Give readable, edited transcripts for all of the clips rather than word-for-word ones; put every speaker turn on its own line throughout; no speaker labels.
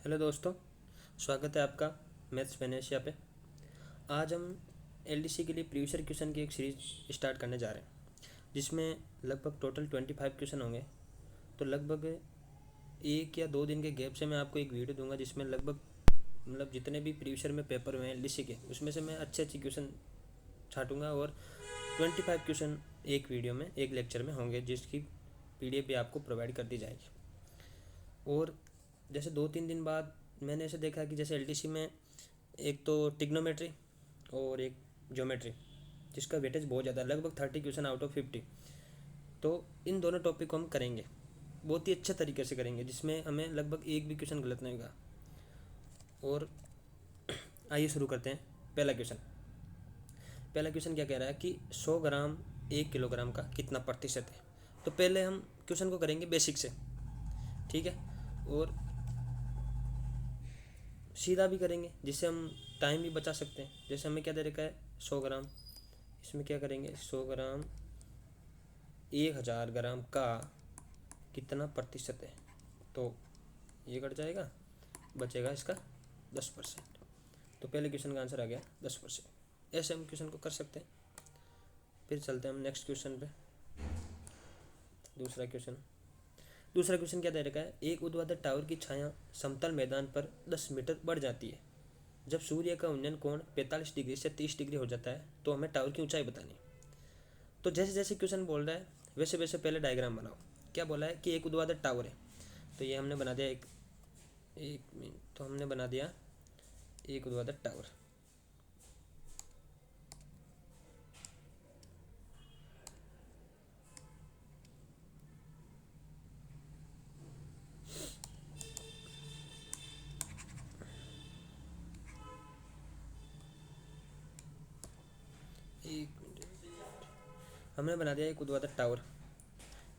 Hello दोस्तों, स्वागत है आपका मैथ्स वेनेशिया पे। आज हम एलडीसी के लिए प्रीवियस ईयर क्वेश्चन की एक सीरीज स्टार्ट करने जा रहे हैं, जिसमें लगभग टोटल 25 क्वेश्चन होंगे। तो लगभग 1 या 2 दिन के गैप से मैं आपको एक वीडियो दूंगा, जिसमें लगभग जितने भी प्रीवियस ईयर में पेपर हुए हैं एलडीसी के, उसमें से मैं अच्छे अच्छे क्वेश्चन छाँटूँगा और 25 क्वेश्चन एक वीडियो में, एक लेक्चर में होंगे, जिसकी PDF भी आपको प्रोवाइड कर दी जाएगी। और जैसे 2-3 दिन बाद मैंने ऐसे देखा कि जैसे एलडीसी में एक तो टिग्नोमेट्री और एक ज्योमेट्री, जिसका वेटेज बहुत ज़्यादा है, लगभग 30 क्वेश्चन आउट ऑफ 50। तो इन दोनों टॉपिक को हम करेंगे, बहुत ही अच्छे तरीके से करेंगे, जिसमें हमें लगभग एक भी क्वेश्चन गलत नहीं होगा। और आइए शुरू करते हैं। पहला क्वेश्चन क्या कह रहा है कि 100 ग्राम 1 किलोग्राम का कितना प्रतिशत है। तो पहले हम क्वेश्चन को करेंगे बेसिक से, ठीक है, और सीधा भी करेंगे, जिससे हम टाइम भी बचा सकते हैं। जैसे हमें क्या दे रखा है 100 ग्राम, इसमें क्या करेंगे 100 ग्राम 1000 ग्राम का कितना प्रतिशत है, तो ये कट जाएगा, बचेगा इसका 10%। तो पहले क्वेश्चन का आंसर आ गया 10%। ऐसे हम क्वेश्चन को कर सकते हैं। फिर चलते हैं हम नेक्स्ट क्वेश्चन पे। दूसरा क्वेश्चन क्या दे रखा है, एक ऊर्ध्वाधर टावर की छाया समतल मैदान पर 10 मीटर बढ़ जाती है जब सूर्य का उन्नयन कोण 45 डिग्री से 30 डिग्री हो जाता है, तो हमें टावर की ऊंचाई बतानी है। तो जैसे जैसे क्वेश्चन बोल रहा है वैसे वैसे पहले डायग्राम बनाओ। क्या बोला है कि एक ऊर्ध्वाधर टावर है, तो ये हमने बना दिया एक मिनट, तो हमने बना दिया एक ऊर्ध्वाधर टावर। एक मिनट, हमने बना दिया एक ऊर्ध्वाधर टावर।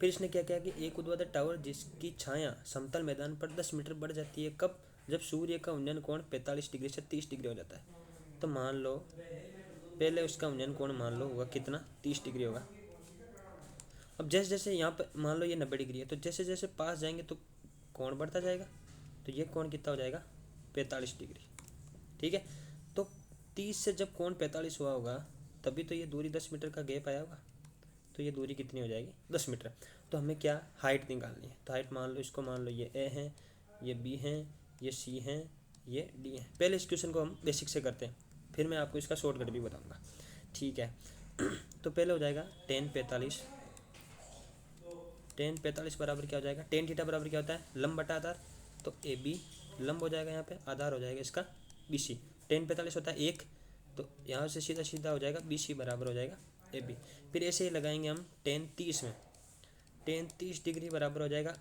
फिर इसने क्या किया कि एक ऊर्ध्वाधर टावर जिसकी छाया समतल मैदान पर 10 मीटर बढ़ जाती है, कब? जब सूर्य का उन्नयन कोण 45 डिग्री से 30 डिग्री हो जाता है। तो मान लो पहले उसका उन्नयन कोण मान लो होगा कितना, 30 डिग्री होगा। अब जैसे जैसे यहाँ पर मान लो ये 90 डिग्री है, तो जैसे जैसे पास जाएंगे तो कोण बढ़ता जाएगा। तो ये कोण कितना हो जाएगा 45 डिग्री, ठीक है। तो 30 से जब कोण 45 हुआ होगा, तभी तो ये दूरी 10 मीटर का गैप आया होगा। तो ये दूरी कितनी हो जाएगी 10 मीटर। तो हमें क्या हाइट निकालनी है। तो हाइट मान लो, इसको मान लो ये ए है, ये बी है, ये सी है, ये डी है। पहले इस क्वेश्चन को हम बेसिक से करते हैं, फिर मैं आपको इसका शॉर्टकट भी बताऊंगा, ठीक है। तो पहले हो जाएगा टेन 45 बराबर क्या हो जाएगा, टेन थीटा बराबर क्या होता है, लंब बटा आधार। तो ए बी लंब हो जाएगा, यहाँ पे आधार हो जाएगा इसका बी सी। टेन 45 होता है 1, तो यहाँ से सीधा सीधा हो जाएगा बी सी बराबर हो जाएगा ए बी। फिर ऐसे ही लगाएंगे हम टेन 30 में, टेन 30 डिग्री बराबर हो जाएगा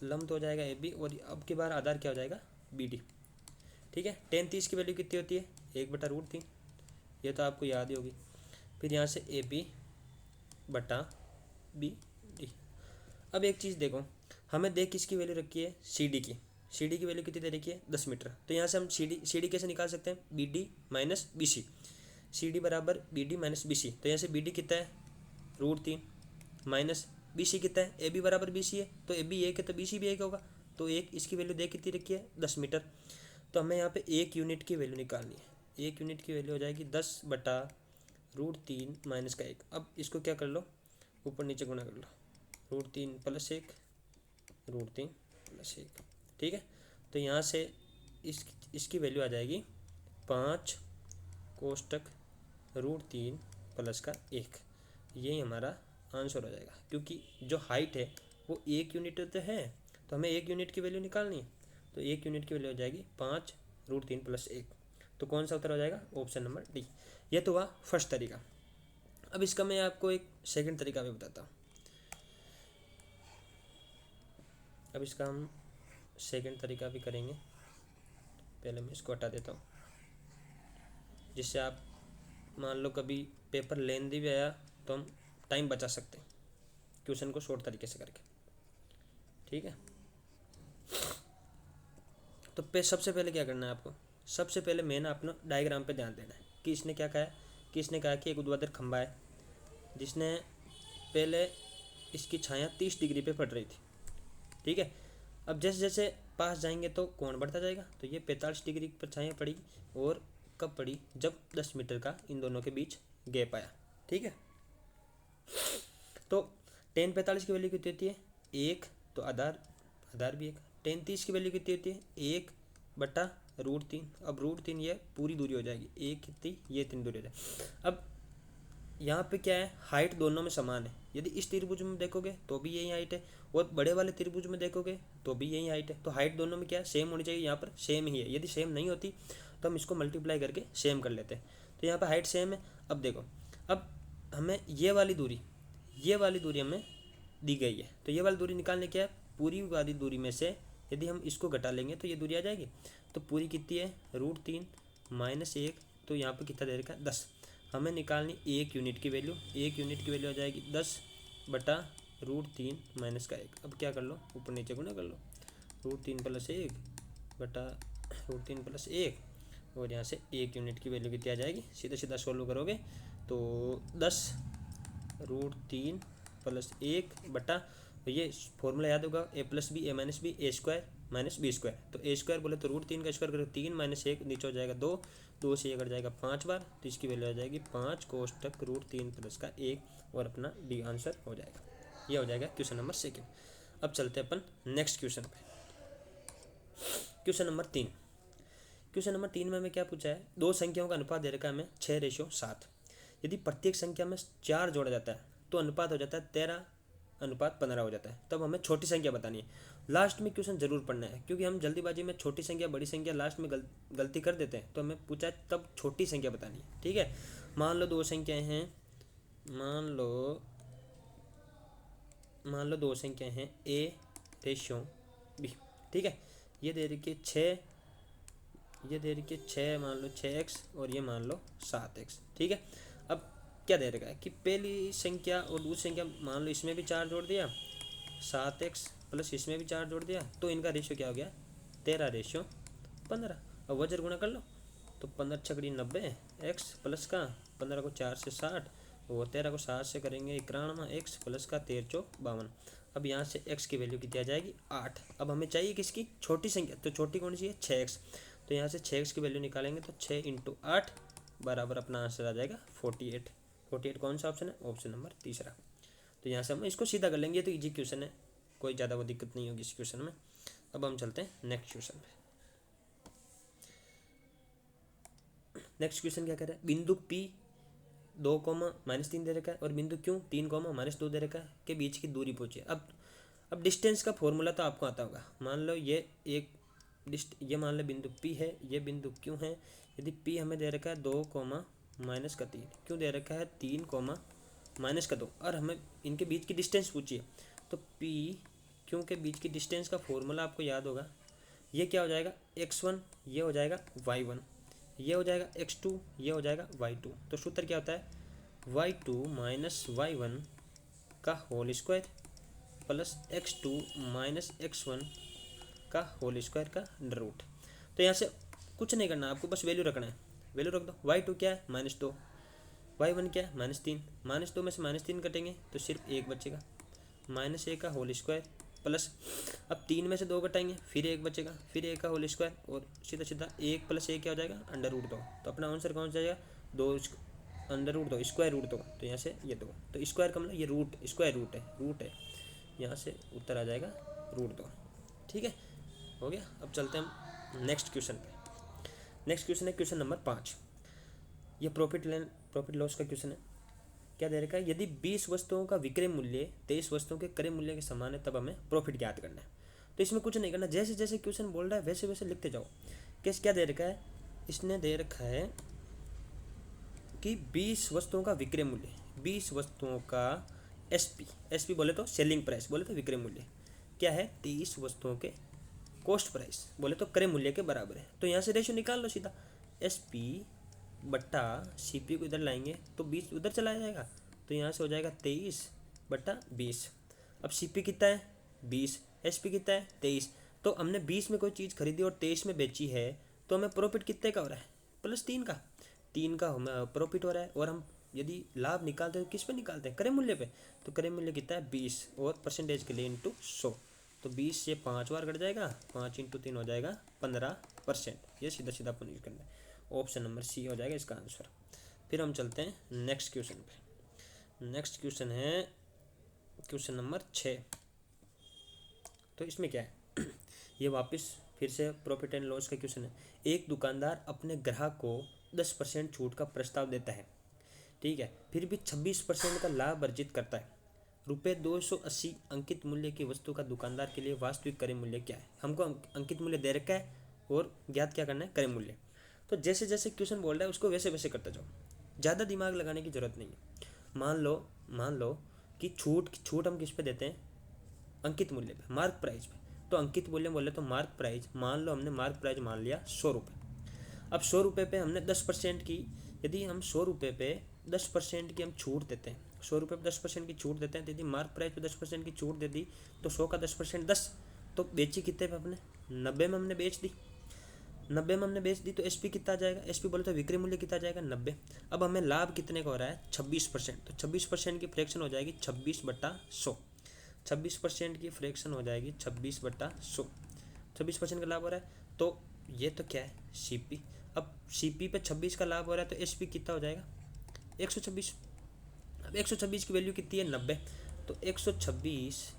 लंब तो हो जाएगा ए बी, और अब की बार आधार क्या हो जाएगा बी डी, ठीक है। टेन 30 की वैल्यू कितनी होती है 1/√3, ये तो आपको याद ही होगी। फिर यहाँ से ए बी बटा बी डी। अब एक चीज़ देखो, हमें देख किसकी वैल्यू रखी है, सी डी की वैल्यू कितनी दे रखी है 10 मीटर। तो यहाँ से हम सी डी कैसे निकाल सकते हैं, B D minus B C. C D बराबर B D minus B C. तो यहाँ से बी डी कितना है √3 माइनस बी सी कितना है, ए बी बराबर बी सी है, तो ए बी 1 है तो बी सी भी 1 होगा। तो एक इसकी वैल्यू देख कितनी रखी है 10 मीटर। तो हमें यहाँ पे 1 यूनिट की वैल्यू निकालनी है। 1 यूनिट की वैल्यू हो जाएगी 10/√3 माइनस का 1। अब इसको क्या कर लो, ऊपर नीचे गुणा कर लो, √3 + 1, √3 + 1, ठीक है। तो यहाँ से इसकी वैल्यू आ जाएगी 5 कोष्टक √3 + का 1। यही हमारा आंसर हो जाएगा, क्योंकि जो हाइट है वो 1 यूनिट तो है, तो हमें 1 यूनिट की वैल्यू निकालनी है। तो 1 यूनिट की वैल्यू हो जाएगी 5 √3 + 1। तो कौन सा उत्तर हो जाएगा, ऑप्शन नंबर डी। यह तो हुआ फर्स्ट तरीका। अब इसका मैं आपको एक सेकंड तरीका भी बताता हूँ। अब इसका हम सेकंड तरीका भी करेंगे। पहले मैं इसको हटा देता हूँ, जिससे आप मान लो कभी पेपर लेंदी भी आया तो हम टाइम बचा सकते हैं क्वेश्चन को शॉर्ट तरीके से करके, ठीक है। तो सबसे पहले क्या करना है आपको, सबसे पहले मेन अपना डायग्राम पे ध्यान देना है कि इसने क्या कहा है, कि इसने कहा कि एक ऊर्ध्वाधर खंभा है जिसने पहले इसकी छाया 30 डिग्री पे पड़ रही थी, ठीक है। अब जैसे जैसे पास जाएंगे तो कोण बढ़ता जाएगा, तो ये 45 डिग्री पर छाया पड़ी। और कब पड़ी? जब 10 मीटर का इन दोनों के बीच गैप आया। ठीक है, तो टेन 45 की वैल्यू कितनी होती है? 1, तो आधार, आधार भी 1। टेन 30 की वैल्यू कितनी होती है? 1/√3। अब √3 ये पूरी दूरी हो जाएगी, 1 कितनी, ये 3 दूरी हो जाएगी। अब यहाँ पे क्या है, हाइट दोनों में समान है। यदि इस त्रिभुज में देखोगे तो भी यही हाइट है, और बड़े वाले त्रिभुज में देखोगे तो भी यही हाइट है। तो हाइट दोनों में क्या है, सेम होनी चाहिए। यहाँ पर सेम ही है। यदि सेम नहीं होती तो हम इसको मल्टीप्लाई करके सेम कर लेते हैं। तो यहाँ पर हाइट सेम है। अब देखो, अब हमें ये वाली दूरी हमें दी गई है, तो ये वाली दूरी निकालने क्या है, पूरी वाली दूरी में से यदि हम इसको घटा लेंगे तो ये दूरी आ जाएगी। तो पूरी कितनी है? √3 - 1, तो यहाँ पर कितना दे रखा है? 10। हमें निकालनी 1 यूनिट की वैल्यू। 1 यूनिट की वैल्यू आ जाएगी 10/√3 - 1। अब क्या कर लो, ऊपर नीचे गुणा कर लो। √3 + 1/√3 + 1, और यहाँ से 1 यूनिट की वैल्यू कितनी आ जाएगी? सीधा सीधा सोल्व करोगे तो 10√3 + 1 बटा, ये फॉर्मूला याद होगा, a + b a - b a² - b²। तो a² बोले तो √3 का स्क्वायर करो 3 - 1 नीचे हो जाएगा 2, 2 से ये कट जाएगा 5 बार, तो इसकी वैल्यू आ जाएगी 5 कोष्टक √3 + 1, और अपना डी आंसर हो जाएगा। ये हो जाएगा क्वेश्चन नंबर 2। अब चलते हैं अपन नेक्स्ट क्वेश्चन पे। Question number 3। क्वेश्चन नंबर 3 में हमें क्या पूछा है, दो संख्याओं का अनुपात दे रखा है हमें 6:7। यदि प्रत्येक संख्या में 4 जोड़ा जाता है तो अनुपात हो जाता है 13:15 हो जाता है। तब हमें छोटी संख्या बतानी है। लास्ट में क्वेश्चन जरूर पढ़ना है, क्योंकि हम जल्दीबाजी में छोटी संख्या बड़ी संख्या लास्ट में गलती कर देते हैं। तो हमें पूछा है तब छोटी संख्या बतानी है। ठीक है, मान लो दो संख्याएं हैं, मान लो दो संख्याएं हैं a/b। ठीक है, ये दे रखी है 6, ये दे रखी है 6, मान लो 6x, और ये मान लो 7x। ठीक है, अब क्या दे रखा है कि पहली संख्या और दूसरी संख्या, मान लो इसमें भी 4 जोड़ दिया 7x प्लस इसमें भी 4 जोड़ दिया, तो इनका रेशियो क्या हो गया? 13:15। अब वजर गुणा कर लो, तो 15 छकड़ी 90, x प्लस का 15 को 4 से 60, और 13 को 7 से करेंगे 91, x प्लस का 13 × 52। अब यहाँ से x की वैल्यू कितनी आ जाएगी? 8। अब हमें चाहिए किसकी? छोटी संख्या। तो छोटी कौन सी है? 6x। तो यहाँ से 6x की वैल्यू निकालेंगे तो 6 × 8 बराबर अपना आंसर आ जाएगा 48। 48 कौन सा ऑप्शन है? ऑप्शन नंबर तीसरा। तो यहाँ से हम इसको सीधा कर लेंगे, तो इजी क्वेश्चन है, कोई ज़्यादा वो दिक्कत नहीं होगी इस क्वेश्चन में। अब हम चलते हैं नेक्स्ट क्वेश्चन पे। नेक्स्ट क्वेश्चन क्या कह रहा है, बिंदु P 2, -3 दे रखा है, और बिंदु Q 3, -2 दे रखा है, के बीच की दूरी पूछिए। अब डिस्टेंस का फॉर्मूला तो आपको आता होगा। मान लो ये ये मान लो बिंदु P है, ये बिंदु Q है। यदि P हमें दे रखा है 2, -3, Q दे रखा है 3, -2, और हमें इनके बीच की डिस्टेंस पूछिए। तो P Q के बीच की डिस्टेंस का फॉर्मूला आपको याद होगा। ये क्या हो जाएगा? x1, ये हो जाएगा y1, ये हो जाएगा x2, ये हो जाएगा y2। तो सूत्र क्या होता है? y2 - y1 का whole square plus x2 - x1 का होल स्क्वायर का अंडर रूट। तो यहाँ से कुछ नहीं करना, आपको बस वैल्यू रखना है। वैल्यू रख दो। y2 क्या है? -2, y1 क्या है? -3। -2 में से -3 कटेंगे तो सिर्फ 1 बचेगा, -1 का होल स्क्वायर प्लस, अब 3 में से 2 घटाएंगे फिर 1 बचेगा, फिर 1 का होल स्क्वायर, और सीधा सीधा 1 + 1 क्या हो जाएगा? Under root 2। तो अपना आंसर कौन सा जाएगा? 2 अंडर रूट 2 स्क्वायर रूट 2। तो यहाँ से ये 2, तो स्क्वायर का मतलब ये रूट, स्क्वायर रूट है, यहाँ से उत्तर आ जाएगा √2। ठीक है, हो गया। अब चलते हैं हम नेक्स्ट क्वेश्चन पे। नेक्स्ट क्वेश्चन है क्वेश्चन नंबर 5। ये प्रॉफिट लॉस का क्वेश्चन है। क्या दे रखा है, यदि 20 वस्तुओं का विक्रय मूल्य 23 वस्तुओं के क्रय मूल्य के समान है तब हमें प्रॉफिट ज्ञात करना है। तो इसमें कुछ नहीं करना, जैसे जैसे क्वेश्चन बोल रहा है वैसे वैसे लिखते जाओ। कैसे क्या दे रखा है, इसने दे रखा है कि 20 वस्तुओं का विक्रय मूल्य, 20 वस्तुओं का एसपी बोले तो सेलिंग प्राइस, बोले तो विक्रय मूल्य क्या है? 23 वस्तुओं के कॉस्ट प्राइस बोले तो क्रय मूल्य के बराबर है। तो यहाँ से रेशियो निकाल लो सीधा, एसपी बट्टा सीपी को इधर लाएंगे तो 20 उधर चला जाएगा, तो यहाँ से हो जाएगा 23/20। अब सीपी कितना है? 20। एसपी कितना है? 23। तो हमने 20 में कोई चीज़ खरीदी और 23 में बेची है, तो हमें प्रॉफिट कितने का हो रहा है? +3 का। 3 का हमें प्रॉफिट हो रहा है। और हम यदि लाभ निकालते हैं तो किस पे निकालते हैं? क्रय मूल्य पे। तो क्रय मूल्य कितना है? 20, और परसेंटेज के लिए × 100। तो 20 से 5 बार कट जाएगा, 5 × 3 हो जाएगा 15%। ये सीधा सीधा अपन यूज करना है, ऑप्शन नंबर सी हो जाएगा इसका आंसर। फिर हम चलते हैं नेक्स्ट क्वेश्चन पे। नेक्स्ट क्वेश्चन है क्वेश्चन नंबर 6। तो इसमें क्या है ये वापस फिर से प्रॉफिट एंड लॉस का क्वेश्चन है। एक दुकानदार अपने ग्राहक को 10% छूट का प्रस्ताव देता है, ठीक है, फिर भी 26% का लाभ अर्जित करता है। रुपये 280 अंकित मूल्य की वस्तु का दुकानदार के लिए वास्तविक क्रय मूल्य क्या है? हमको अंकित मूल्य दे रखा है और ज्ञात क्या करना है, क्रय मूल्य। तो जैसे जैसे क्वेश्चन बोल रहा है उसको वैसे वैसे करते जाओ, ज़्यादा दिमाग लगाने की जरूरत नहीं है। मान लो कि छूट हम किस पे देते हैं, अंकित मूल्य पे, मार्क प्राइस पे। तो अंकित मूल्य बोले तो मार्क प्राइस, मान लो हमने मार्क प्राइस मान लिया 100 रुपये। अब 100 रुपये पे हमने 10% की, यदि हम 100 रुपये पे 10% की हम छूट देते हैं, 100 रुपये पे 10% की छूट देते हैं, तो यदि मार्क प्राइस पे 10% की छूट दे दी तो 100 का 10% 10, तो बेची कितने पे अपने, 90 में हमने बेच दी। 90 में हमने बेच दी तो एसपी कितना आ जाएगा, एसपी बोले तो विक्रय मूल्य कितना आ जाएगा 90। अब हमें लाभ कितने का हो रहा है 26%, तो 26% की फ्रैक्शन हो जाएगी 26/100। 26% की फ्रैक्शन हो जाएगी 26/100। 26% का लाभ हो रहा है, तो ये तो क्या है सीपी। अब सीपी पे 26 का लाभ हो रहा है तो एसपी कितना हो जाएगा 126। अब 126 की वैल्यू कितनी है 90, तो 126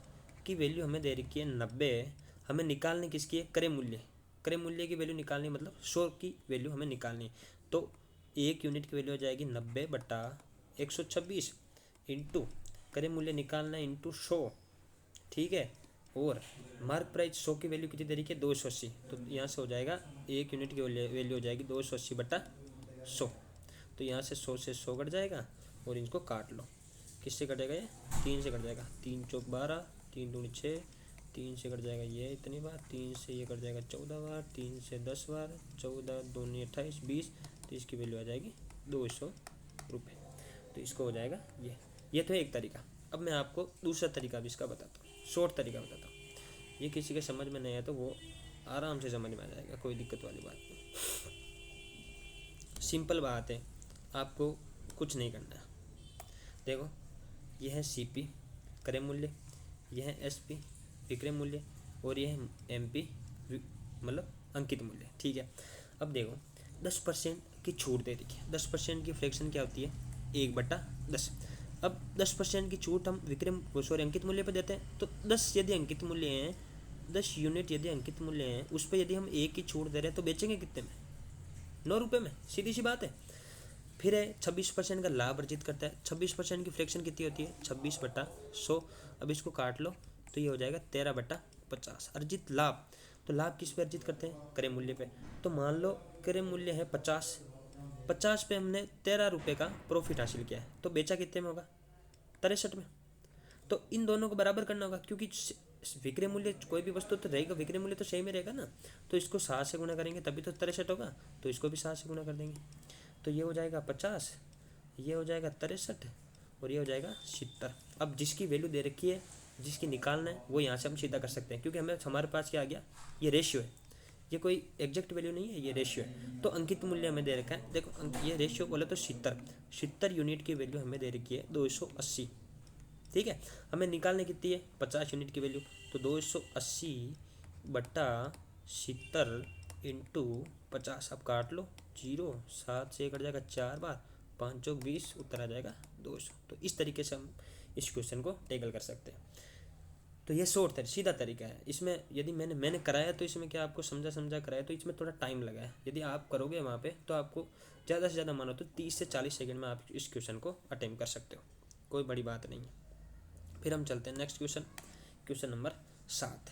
की वैल्यू हमें दे रखी है 90। हमें निकालने किसकी है, क्रय मूल्य। क्रय मूल्य की वैल्यू निकालनी मतलब 100 की वैल्यू हमें निकालनी है। तो एक यूनिट की वैल्यू हो जाएगी 90/126 इंटू क्रय मूल्य निकालना इंटू 100, ठीक है। और मार्क प्राइस 100 की वैल्यू कितनी दे रही है 280, तो यहाँ से हो जाएगा एक यूनिट की वैल्यू हो जाएगी 280/100। तो यहाँ से 100 से 100 कट जाएगा और इनको काट लो, किससे कटेगा ये 3 से कट जाएगा, 3 × 4 = 12, 3 × 2 = 6, 3 से कट जाएगा ये इतनी बार, 3 से ये कट जाएगा 14 बार, 3 से 10 बार, 14 2 × 28 20, तो इसकी वैल्यू आ जाएगी 200 रुपये। तो इसको हो जाएगा ये तो एक तरीका। अब मैं आपको दूसरा तरीका भी इसका बताता हूँ, शॉर्ट तरीका बताता हूँ। ये किसी के समझ में नहीं आया तो वो आराम से समझ में आ जाएगा, कोई दिक्कत वाली बात नहीं। सिंपल बात है, आपको कुछ नहीं करना है। देखो यह है सीपी क्रय मूल्य, यह है एसपी विक्रय मूल्य, और यह है एमपी मतलब अंकित मूल्य, ठीक है। अब देखो 10% की छूट दे दी है, 10% की फ्रैक्शन क्या होती है 1/10। अब 10% की छूट हम अंकित मूल्य पर देते हैं, तो 10 यदि अंकित मूल्य हैं, 10 यूनिट यदि अंकित मूल्य हैं, उस पर यदि हम 1 की छूट दे रहे हैं तो बेचेंगे कितने में 9 रुपये में, सीधी सी बात है। फिर है 26% का लाभ अर्जित करता है, 26% की फ्रैक्शन कितनी होती है 26/100। अब इसको काट लो तो ये हो जाएगा 13/50 अर्जित लाभ। तो लाभ किस पे अर्जित करते हैं, क्रय मूल्य पे। तो मान लो क्रय मूल्य है 50 पे हमने 13 रुपये का प्रॉफिट हासिल किया है, तो बेचा कितने में होगा 63 में। तो इन दोनों को बराबर करना होगा, क्योंकि विक्रय मूल्य कोई भी वस्तु तो रहेगा, विक्रय मूल्य तो सही में रहेगा ना। तो इसको 7 से गुणा करेंगे तभी तो 63 होगा, तो इसको भी 7 से गुणा कर देंगे। तो ये हो जाएगा 50, ये हो जाएगा 63 और ये हो जाएगा 70। अब जिसकी वैल्यू दे रखी है, जिसकी निकालना है, वो यहाँ से हम सीधा कर सकते हैं, क्योंकि हमारे पास क्या आ गया, ये रेशियो है, ये कोई एग्जैक्ट वैल्यू नहीं है, ये रेशियो है। तो अंकित मूल्य हमें दे रखा है, देखो ये रेशियो बोले तो 70 यूनिट की वैल्यू हमें दे रखी है 280, ठीक है। हमें निकालने कितनी है 50 यूनिट की वैल्यू, तो 280/70 इंटू 50। अब काट लो 0, 7 से कट जाएगा 4 बार, 5 × 20, उत्तर आ जाएगा 200। तो इस तरीके से हम इस क्वेश्चन को टैकल कर सकते हैं। तो ये शॉर्ट सीधा तरीका है। इसमें यदि मैंने कराया तो इसमें क्या आपको समझा कराया, तो इसमें थोड़ा टाइम लगा है। यदि आप करोगे वहाँ पे तो आपको ज़्यादा से ज़्यादा मानो तो 30 से 40 सेकंड में आप इस क्वेश्चन को अटेम्प्ट कर सकते हो, कोई बड़ी बात नहीं है। फिर हम चलते हैं नेक्स्ट क्वेश्चन नंबर 7।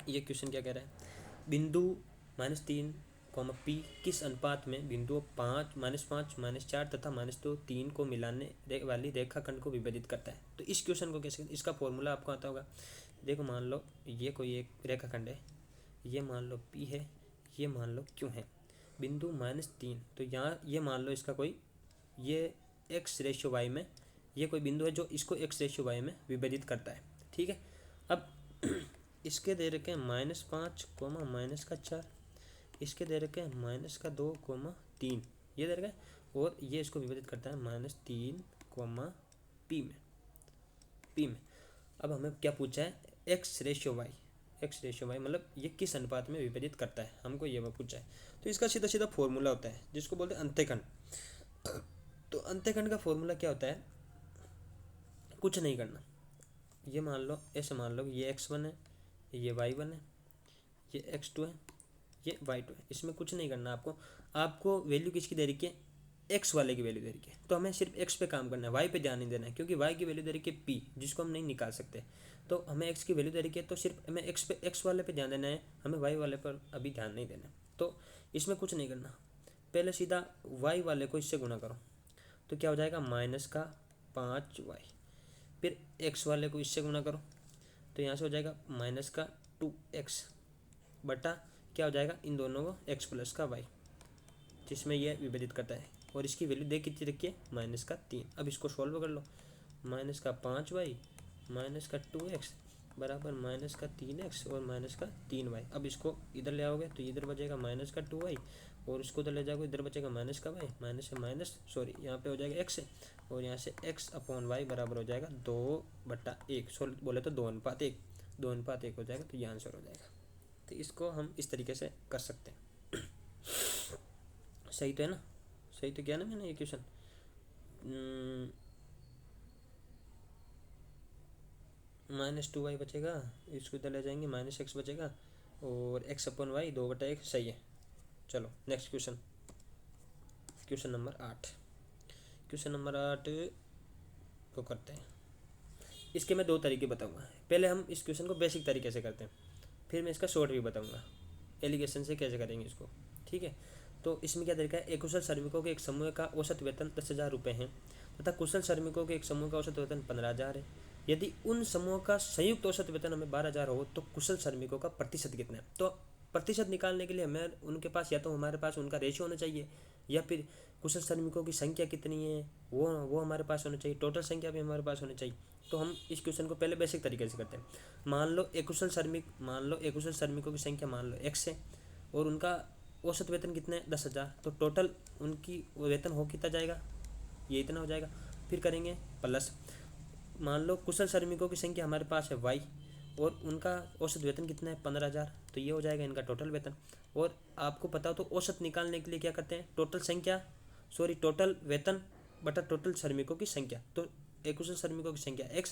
ये क्वेश्चन क्या कह रहा है, बिंदु -3, P किस अनुपात में बिंदुओं 5, -5, -4 तथा -2, 3 को मिलाने वाली रेखाखंड को विभेदित करता है। तो इस क्वेश्चन को कैसे, इसका फॉर्मूला आपको आता होगा। देखो मान लो ये कोई एक रेखाखंड है, ये मान लो P है, ये मान लो Q है, बिंदु -3, तो यहाँ ये मान लो इसका कोई ये x/y में ये कोई बिंदु है जो इसको x/y में विभेदित करता है, ठीक है। अब इसके दे रखे हैं -5, -4, इसके दे रखे हैं -2, 3, ये दे रखा है, और ये इसको विभेदित करता है -3, P में। अब हमें क्या पूछा है, x ratio y, x ratio y मतलब ये किस अनुपात में विभाजित करता है, हमको ये पूछा है। तो इसका सीधा सीधा फॉर्मूला होता है जिसको बोलते हैं अंत्यखंड। तो अंत्यखंड का फॉर्मूला क्या होता है, कुछ नहीं करना, ये मान लो, ऐसे मान लो ये x1 है, ये y1 है, ये x2 है, ये y2 है, इसमें कुछ नहीं करना आपको। आपको वैल्यू किसकी दे रखी है, x वाले की वैल्यू दे रखी है, तो हमें सिर्फ x पे काम करना है, y पे ध्यान नहीं देना है, क्योंकि y की वैल्यू दे रखी है p, जिसको हम नहीं निकाल सकते। तो हमें x की वैल्यू दे रखी है, तो सिर्फ हमें x वाले पे ध्यान देना है, हमें y वाले पर अभी ध्यान नहीं देना। तो इसमें कुछ नहीं करना, पहले सीधा y वाले को इससे गुणा करो, तो क्या हो जाएगा -5y। फिर x वाले को इससे गुणा करो, तो यहाँ से हो जाएगा -2x बटा क्या हो जाएगा, इन दोनों को x प्लस का y, जिसमें यह विभाजित करता है। और इसकी वैल्यू देख कितनी रखी है, -3। अब इसको सॉल्व कर लो, -5y -2x बराबर -3x और -3y। अब इसको इधर ले आओगे तो इधर बचेगा -2y, और इसको उधर ले जाओगे इधर बचेगा -y, माइनस से माइनस, सॉरी यहाँ पे हो जाएगा x, और यहाँ से x/y बराबर हो जाएगा 2/1, सॉरी बोले तो 2:1, 2:1 हो जाएगा, तो ये आंसर हो जाएगा। तो इसको हम इस तरीके से कर सकते हैं। सही तो है ना, सही तो किया ना मैंने ये क्वेश्चन। -2y बचेगा, इसको इधर ले जाएंगे -x बचेगा, और x/y 2/1 सही है। चलो next question, question number 8, question number 8 को करते हैं। इसके मैं 2 तरीके बताऊंगा, पहले हम इस क्वेश्चन को बेसिक तरीके से करते हैं, फिर मैं इसका शॉर्ट भी बताऊंगा एलिगेशन से कैसे करेंगे इसको, ठीक है। तो इसमें क्या तरीका है, एक कुशल श्रमिकों के एक समूह का औसत वेतन 10,000 रुपये है तथा कुशल श्रमिकों के एक समूह का औसत वेतन 15,000 है। यदि उन समूह का संयुक्त औसत वेतन हमें 12,000 हो तो कुशल श्रमिकों का प्रतिशत कितना है। तो प्रतिशत निकालने के लिए हमें उनके पास, या तो हमारे पास उनका रेशियो होना चाहिए, या फिर कुशल श्रमिकों की संख्या कितनी है वो हमारे पास होना चाहिए, टोटल संख्या भी हमारे पास होनी चाहिए। तो हम इस क्वेश्चन को पहले बेसिक तरीके से करते हैं। मान लो एक कुशल श्रमिकों की संख्या मान लो x है, और उनका औसत वेतन कितना है 10,000, तो टोटल उनकी वेतन हो कितना जाएगा, ये इतना हो जाएगा। फिर करेंगे प्लस, मान लो कुशल श्रमिकों की संख्या हमारे पास है y, और उनका औसत वेतन कितना है 15,000, तो ये हो जाएगा इनका टोटल वेतन। और आपको पता हो तो औसत निकालने के लिए क्या करते हैं, टोटल वेतन बटा टोटल श्रमिकों की संख्या। तो एक कुशल श्रमिकों की संख्या x,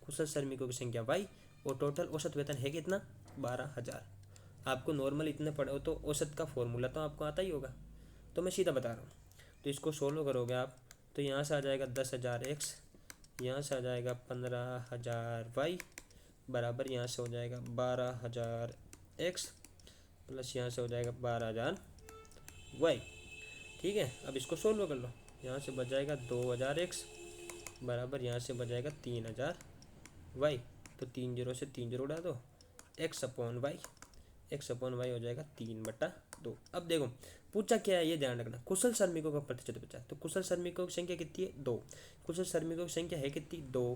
कुशल श्रमिकों की संख्या y, और टोटल औसत वेतन है कितना 12,000। आपको नॉर्मल इतने पढ़े हो तो औसत का फॉर्मूला तो आपको आता ही होगा, तो मैं सीधा बता रहा हूँ। तो इसको सोल्व करोगे आप, तो यहाँ से आ जाएगा 10,000 x, यहाँ से आ जाएगा 15,000 y बराबर यहाँ से हो जाएगा 12,000 x प्लस यहाँ से हो जाएगा 12,000 y, ठीक है। अब इसको सोल्व कर लो, यहाँ से बच जाएगा 2,000 x बराबर यहाँ से बच जाएगा 3,000 y, तो 3 0 से 3 0 उड़ा दो, x/y हो जाएगा 3/2। अब देखो पूछा क्या है, ये ध्यान रखना, कुशल श्रमिकों का प्रतिशत पूछा, तो कुशल श्रमिकों की संख्या कितनी है 2, कुशल श्रमिकों की संख्या है कितनी 2,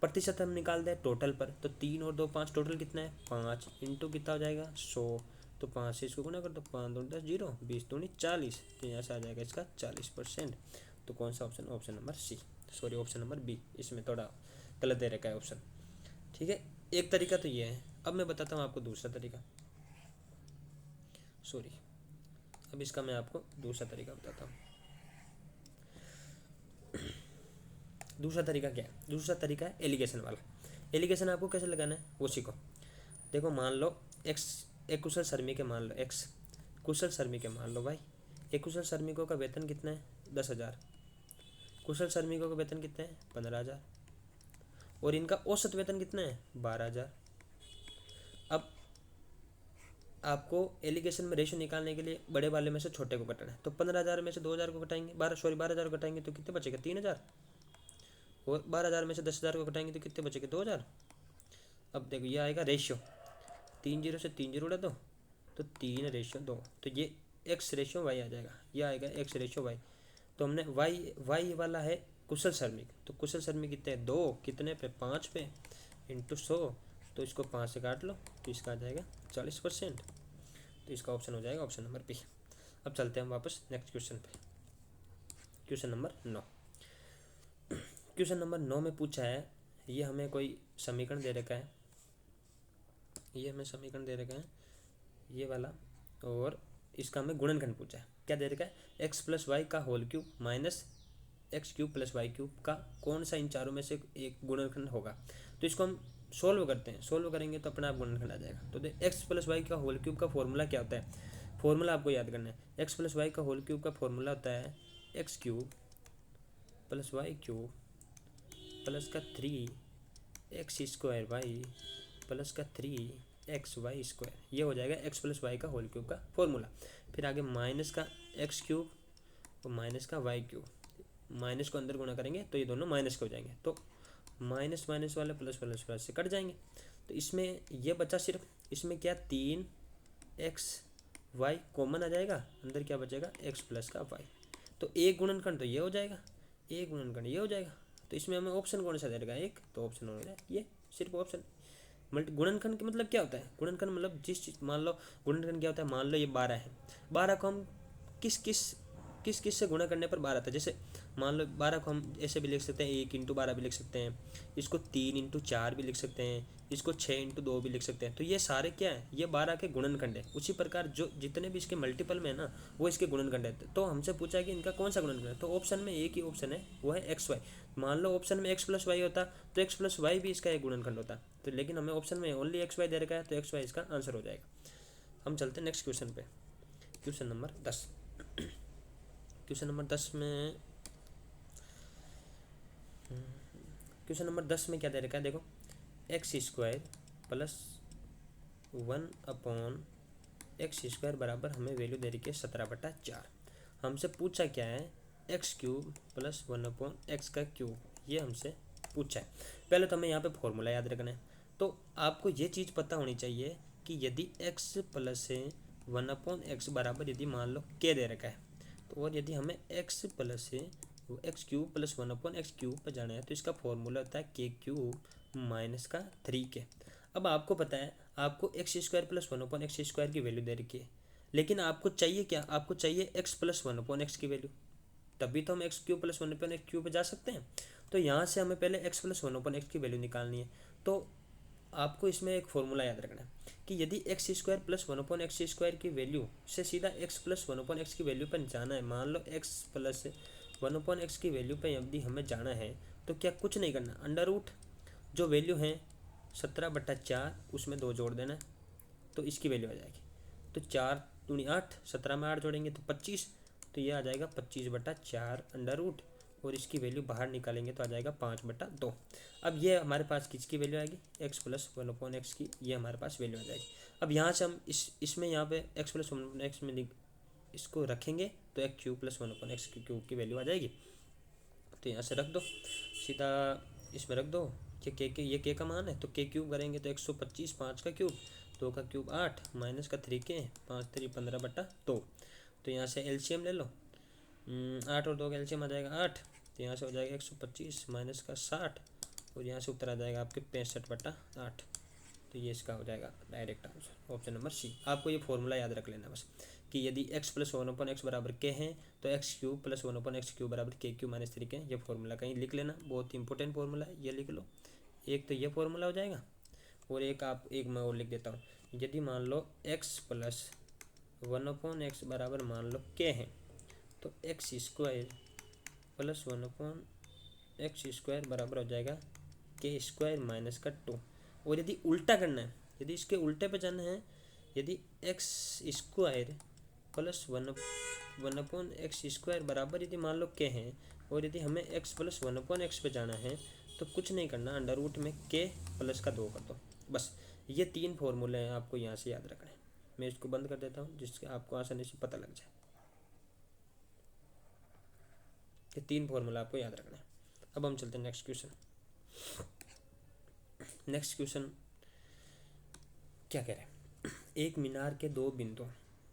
प्रतिशत हम निकाल दें टोटल पर, तो 3 और 2 5, टोटल कितना है 5, इंटू कितना हो जाएगा 100, तो 5 से इसको गुना कर दो, 5 दूनी 10, 0 20 दूनी 40, तो यहाँ से आ जाएगा इसका 40%। तो कौन सा option, option number C, sorry option number B, इसमें थोड़ा गलत दे रखा है ऑप्शन, ठीक है। एक तरीका तो ये है। अब मैं बताता हूँ आपको दूसरा तरीका, सॉरी अब इसका मैं आपको दूसरा तरीका बताता हूँ। दूसरा तरीका क्या है, दूसरा तरीका है एलिगेशन वाला। एलिगेशन आपको कैसे लगाना है वो सीखो। देखो मान लो एक्स, एक कुशल श्रमिक है, मान लो एक्स, कुशल श्रमिक है मान लो भाई, एक कुशल श्रमिकों का वेतन कितना है 10,000, कुशल श्रमिकों का वेतन कितना है 15,000, और इनका औसत वेतन कितना है 12,000। अब आपको एलिगेशन में रेशियो निकालने के लिए बड़े वाले में से छोटे को घटाना है, तो 15,000 में से 2,000 को घटाएंगे, 12,000 को घटाएंगे तो कितने बचेगा 3,000, और 12,000 में से 10,000 को घटाएंगे तो कितने बचेंगे 2,000। अब देखो ये आएगा रेशियो, 3 0 से 3 0 उड़ा दो, तो 3/2, तो ये x/y आ जाएगा, ये आएगा x/y। तो हमने y वाला है कुशल श्रमिक, तो कुशल श्रमिक कितने हैं 2, कितने पे 5 पे, इंटू 100, तो इसको 5 से काट लो, तो इसका आ जाएगा 40%। तो इसका ऑप्शन हो जाएगा ऑप्शन नंबर बी। अब चलते हैं हम वापस नेक्स्ट क्वेश्चन पे, क्वेश्चन नंबर 9। क्वेश्चन नंबर 9 में पूछा है, ये हमें कोई समीकरण दे रखा है, ये हमें समीकरण दे रखा है ये वाला, और इसका हमें गुणनखंड पूछा है। क्या दे रखा है, एक्स प्लस वाई का whole cube minus x cube plus y cube का कौन सा इन चारों में से एक गुणनखंड होगा। तो इसको हम सोल्व करते हैं, सोल्व करेंगे तो अपना आप गुणनखंड आ जाएगा। तो एक्स प्लस वाई का होल क्यूब का फॉर्मूला क्या होता है, फॉर्मूला आपको याद करना है। एक्स प्लस वाई का होल क्यूब का फॉर्मूला होता है x cube plus y cube plus का 3 एक्स स्क्वायर वाई प्लस का 3 एक्स वाई स्क्वायर, ये हो जाएगा एक्स प्लस वाई का होल क्यूब का फॉर्मूला। फिर आगे माइनस का एक्स क्यूब और माइनस का वाई क्यूब, माइनस को अंदर गुणा करेंगे तो ये दोनों माइनस के हो जाएंगे, तो माइनस माइनस वाले प्लस प्लस प्लस से कट जाएंगे। तो इसमें ये बचा सिर्फ, इसमें क्या 3 एक्स वाई कॉमन आ जाएगा, अंदर क्या बचेगा एक्स प्लस का वाई। तो एक गुणनखंड तो ये हो जाएगा, एक गुणनखंड ये हो जाएगा। तो इसमें हमें ऑप्शन कौन सा दे देगा, एक, तो ऑप्शन हो जाए ये, सिर्फ ऑप्शन। गुणनखंड का मतलब क्या होता है, गुणनखंड मतलब जिस चीज, मान लो गुणनखंड क्या होता है, मान लो ये 12 है, 12 को हम किस किस से गुणा करने पर 12 आता है। जैसे मान लो 12 को हम ऐसे भी लिख सकते हैं, 1 × 12 भी लिख सकते हैं, इसको 3 × 4 भी लिख सकते हैं, इसको 6 × 2 भी लिख सकते हैं। तो ये सारे क्या है, ये 12 के गुणनखंड है। उसी प्रकार जो जितने भी इसके मल्टीपल में है ना, वो इसके गुणनखंड है। तो हमसे पूछा कि इनका कौन सा गुणनखंड है, तो ऑप्शन में एक ही ऑप्शन है, वो है एक्स वाई। मान लो ऑप्शन में एक्स प्लस वाई होता तो एक्स प्लस वाई भी इसका एक गुणनखंड होता, तो लेकिन हमें ऑप्शन में ओनली एक्स वाई दे रखा है, तो एक्स वाई इसका आंसर हो जाएगा। हम चलते हैं नेक्स्ट क्वेश्चन पे, क्वेश्चन नंबर 10। क्वेश्चन नंबर 10 में क्वेश्चन नंबर 10 में क्या दे रखा है, देखो एक्स स्क्वायर प्लस 1/x² बराबर हमें वैल्यू दे रखी है 17/4। हमसे पूछा क्या है, एक्स क्यूब प्लस 1/x का क्यूब, ये हमसे पूछा है। पहले तो हमें यहाँ पे फॉर्मूला याद रखना है। तो आपको ये चीज़ पता होनी चाहिए कि यदि x प्लस 1/x बराबर यदि मान लो k दे रखा है, तो और यदि हमें x plus x cube plus 1/x cube पर जाना है, तो इसका फॉर्मूला होता है k क्यूब माइनस का 3k। अब आपको पता है, आपको x² प्लस 1/x² की वैल्यू दे रखी है, लेकिन आपको चाहिए क्या, आपको चाहिए x प्लस 1/x की वैल्यू, तभी तो हम x cube plus 1/x cube पे जा सकते हैं। तो यहाँ से हमें पहले x प्लस 1/x की वैल्यू निकालनी है। तो आपको इसमें एक फॉर्मूला याद रखना है कि यदि x² प्लस 1/x² की वैल्यू से सीधा x प्लस 1/x की वैल्यू पर जाना है, मान लो x प्लस 1/x की वैल्यू पर यदि हमें जाना है, तो क्या कुछ नहीं करना, अंडर रूट जो वैल्यू है 17/4 उसमें 2 जोड़ देना है, तो इसकी वैल्यू आ जाएगी। तो 4 दूनी 8, 17 में 8 जोड़ेंगे तो 25, तो ये आ जाएगा 25/4 अंडर रूट, और इसकी वैल्यू बाहर निकालेंगे तो आ जाएगा 5/2। अब ये हमारे पास किसकी वैल्यू आएगी, x प्लस 1/x की, ये हमारे पास वैल्यू आ जाएगी। अब यहाँ से हम इसमें यहाँ पे x प्लस 1/x में इसको रखेंगे तो x cube plus 1/x cube की वैल्यू आ जाएगी। तो यहाँ से रख दो, सीधा इसमें रख दो कि ये k का मान है, तो k क्यूब करेंगे तो 125, 5 का क्यूब, 2 का क्यूब 8 माइनस का 3k, 5 3 15/2। तो यहाँ से एलसीएम ले लो, 8 और 2 का एलसीएम आ जाएगा 8, तो यहाँ से हो जाएगा 125 माइनस का 60, और यहाँ से उत्तर आ जाएगा आपके 65/8। तो ये इसका हो जाएगा direct answer, option number C. आपको ये फॉर्मूला याद रख लेना बस, कि यदि x प्लस 1/x बराबर k है, तो x cube plus 1/x cube बराबर k क्यूब माइनस 3k। ये फॉर्मूला कहीं लिख लेना, बहुत ही इंपॉर्टेंट फॉर्मूला है, ये लिख लो। एक तो ये फॉर्मूला हो जाएगा, और एक मैं और लिख देता हूँ। यदि मान लो x प्लस 1/x बराबर मान लो k है, तो x² प्लस 1/x² बराबर हो जाएगा k² माइनस का 2। और यदि उल्टा करना है, यदि इसके उल्टे पे जाना है, यदि x² प्लस 1/x² बराबर यदि मान लो k है, और यदि हमें x प्लस 1/x पे जाना है, तो कुछ नहीं करना, अंडर रूट में k प्लस का 2 कर दो। बस ये 3 फॉर्मूले हैं, आपको यहाँ से याद रखना है। मैं इसको बंद कर देता हूँ, जिससे आपको आसानी से पता लग जाए। ये 3 फॉर्मूला आपको याद रखना है। अब हम चलते हैं नेक्स्ट क्वेश्चन। नेक्स्ट क्वेश्चन क्या कह रहे हैं, एक मीनार के 2 बिंदु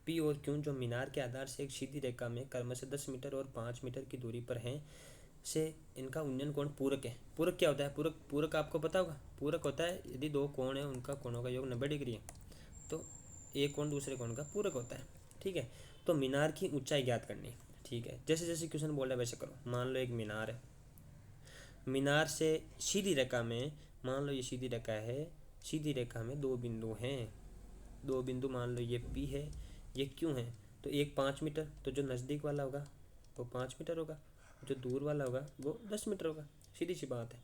P और Q जो मीनार के आधार से एक सीधी रेखा में क्रमशः 10 मीटर और 5 मीटर की दूरी पर हैं, से इनका उन्नयन कोण पूरक है। पूरक क्या होता है, पूरक आपको पता होगा। पूरक होता है यदि 2 कोण है, उनका कोणों का योग 90 डिग्री है, तो एक कोण दूसरे कोण का पूरक होता है। ठीक है, तो मीनार की ऊंचाई ज्ञात करनी है। ठीक है, जैसे जैसे क्वेश्चन बोल रहा है वैसे करो। मान लो एक मीनार है, मीनार से सीधी रेखा में मान लो ये सीधी रेखा है, सीधी रेखा में दो बिंदु हैं, दो बिंदु मान लो ये P है, ये Q है। तो एक 5 मीटर, तो जो नज़दीक वाला होगा वो 5 मीटर होगा, जो दूर वाला होगा वो 10 मीटर होगा। सीधी सी बात है।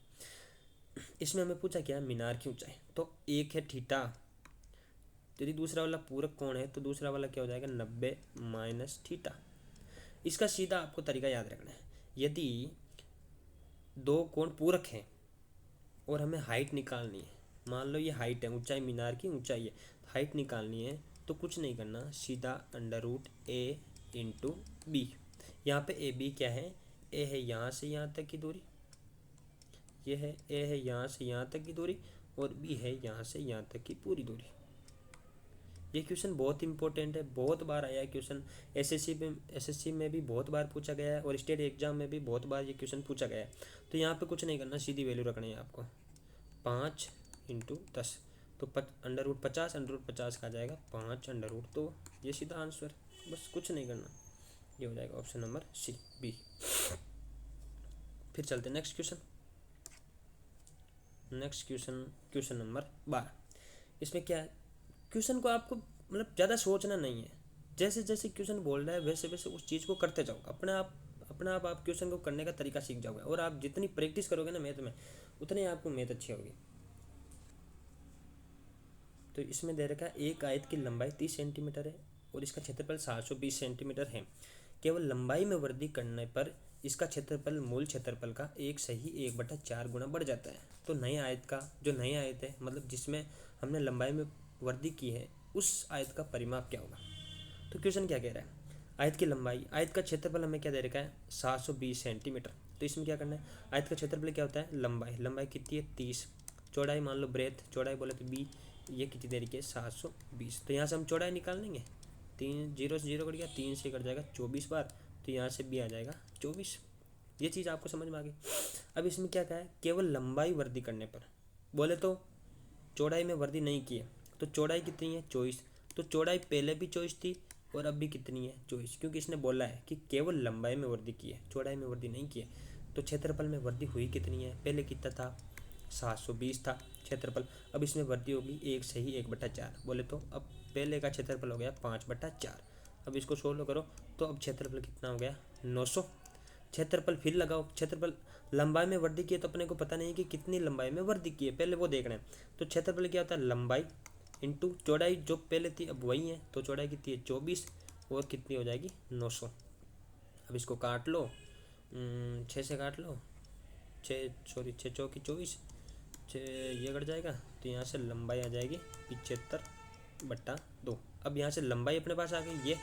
इसमें हमें पूछा क्या, मीनार की ऊंचाई। तो एक है थीटा, यदि दूसरा वाला पूरक कोण है तो दूसरा वाला क्या हो जाएगा, 90 माइनस थीटा। इसका सीधा आपको तरीका याद रखना है। यदि दो कोण पूरक हैं और हमें हाइट निकालनी है, मान लो ये हाइट है, ऊंचाई मीनार की ऊंचाई है, हाइट निकालनी है, तो कुछ नहीं करना, सीधा √a/b। यहाँ पे ए बी क्या है, ए है यहाँ से यहाँ तक की दूरी, ये है ए है यहाँ से यहाँ तक की दूरी, और बी है यहाँ से यहाँ तक की पूरी दूरी। ये क्वेश्चन बहुत इंपॉर्टेंट है, बहुत बार आया है क्वेश्चन, एसएससी में भी बहुत बार पूछा गया है और स्टेट एग्जाम में भी बहुत बार ये क्वेश्चन पूछा गया है। तो यहाँ पे कुछ नहीं करना, सीधी वैल्यू रखनी है आपको, 5 × 10, तो √50 √50 का आ जाएगा 5 √2। ये सीधा आंसर, बस कुछ नहीं करना, ये हो जाएगा ऑप्शन नंबर सी बी। फिर चलते next question. Next question number 12। इसमें क्या है, क्वेश्चन को आपको मतलब ज़्यादा सोचना नहीं है, जैसे जैसे क्वेश्चन बोल रहा है वैसे वैसे उस चीज़ को करते जाओ, अपने आप क्वेश्चन को करने का तरीका सीख जाओगे, और आप जितनी प्रैक्टिस करोगे ना मैथ में, उतनी आपको मैथ अच्छी होगी। तो इसमें दे रखा है एक आयत की लंबाई 30 सेंटीमीटर है और इसका क्षेत्रफल 720 सेंटीमीटर है। केवल लंबाई में वृद्धि करने पर इसका क्षेत्रफल मूल क्षेत्रफल का 1/4 गुना बढ़ जाता है। तो नई आयत का, जो नई आयत है मतलब जिसमें हमने लंबाई में वृद्धि की है, उस आयत का परिमाप क्या होगा। तो क्वेश्चन क्या कह रहा है, आयत की लंबाई, आयत का क्षेत्रफल हमें क्या दे रखा है, 720 सेंटीमीटर। तो इसमें क्या करना है, आयत का क्षेत्रफल क्या होता है, लंबाई कितनी है 30, चौड़ाई मान लो ब्रेथ, चौड़ाई बोले तो बी, ये कितनी दे रखी है 720। तो यहाँ से हम चौड़ाई निकाल लेंगे, 3 0 से 0 कट गया, 3 से कट जाएगा 24 बार, तो यहाँ से भी आ जाएगा 24। ये चीज़ आपको समझ में आ गई। अब इसमें क्या कहा है, केवल लंबाई वृद्धि करने पर, बोले तो चौड़ाई में वृद्धि नहीं की है, तो चौड़ाई कितनी है 24, तो चौड़ाई पहले भी 24 थी और अब भी कितनी है 24, क्योंकि इसने बोला है कि केवल लंबाई में वृद्धि की है, चौड़ाई में वृद्धि नहीं की है। तो क्षेत्रफल में वृद्धि हुई कितनी है, पहले कितना था 720 था क्षेत्रफल, अब इसमें वृद्धि होगी 1 से ही 1/4, बोले तो अब पहले का क्षेत्रफल हो गया 5/4। अब इसको सोल्व करो तो अब क्षेत्रफल कितना हो गया 900। क्षेत्रफल फिर लगाओ, क्षेत्रफल लंबाई में वृद्धि की है तो अपने को पता नहीं कि कितनी लंबाई में वृद्धि की है, पहले वो देखना है। तो क्षेत्रफल क्या होता है, लंबाई इंटू चौड़ाई, जो पहले थी अब वही है, तो चौड़ाई कितनी है 24 और कितनी हो जाएगी 900। अब इसको काट लो, 6 से काट लो, 6 चौकी 24, 6 ये कट जाएगा, तो यहाँ से लंबाई आ जाएगी 75/2। अब यहाँ से लंबाई अपने पास आ गई, ये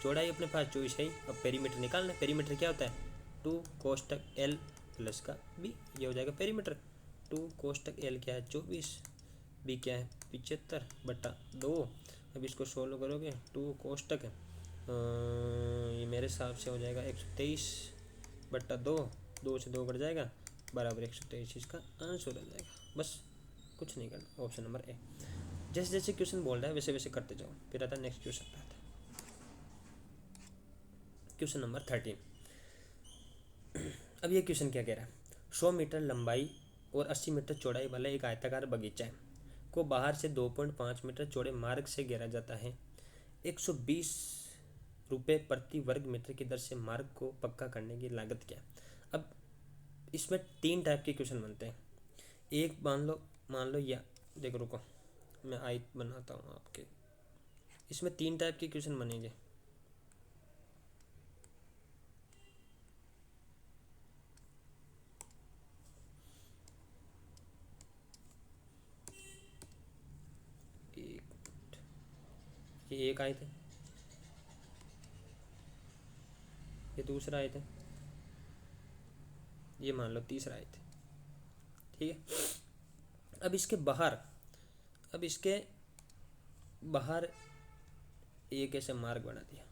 चौड़ाई अपने पास 24 है ही। अब पेरीमीटर निकालना, पेरीमीटर क्या होता है 2 कोष्टक L प्लस का B, ये हो जाएगा पेरीमीटर। 2 कोष्टक L क्या है 24, B क्या है 75/2। अब इसको सोल्व करोगे, 2 कोष्टक ये मेरे हिसाब से हो जाएगा 123/2, 2 से 2 कट जाएगा बराबर 123, इसका आंसर हो जाएगा। बस कुछ नहीं करना, ऑप्शन नंबर ए। जैसे जैसे क्वेश्चन बोल रहा है वैसे वैसे करते जाओ। फिर आता है नेक्स्ट क्वेश्चन पे आता है क्वेश्चन नंबर 13। अब ये क्वेश्चन क्या कह रहा है, 100 मीटर लंबाई और 80 मीटर चौड़ाई वाला एक आयताकार बगीचा है को बाहर से 2.5 मीटर चौड़े मार्ग से घेरा जाता है। 120 रुपये प्रति वर्ग मीटर की दर से मार्ग को पक्का करने की लागत क्या है। अब इसमें 3 टाइप के क्वेश्चन बनते हैं। एक मान लो या देखो, रुको मैं आयत बनाता हूँ आपके। इसमें 3 टाइप के क्वेश्चन बनेंगे। ये एक आयत है, ये दूसरा आयत है, ये मान लो तीसरा आयत है, ठीक है। अब इसके बाहर एक ऐसे मार्ग बना दिया,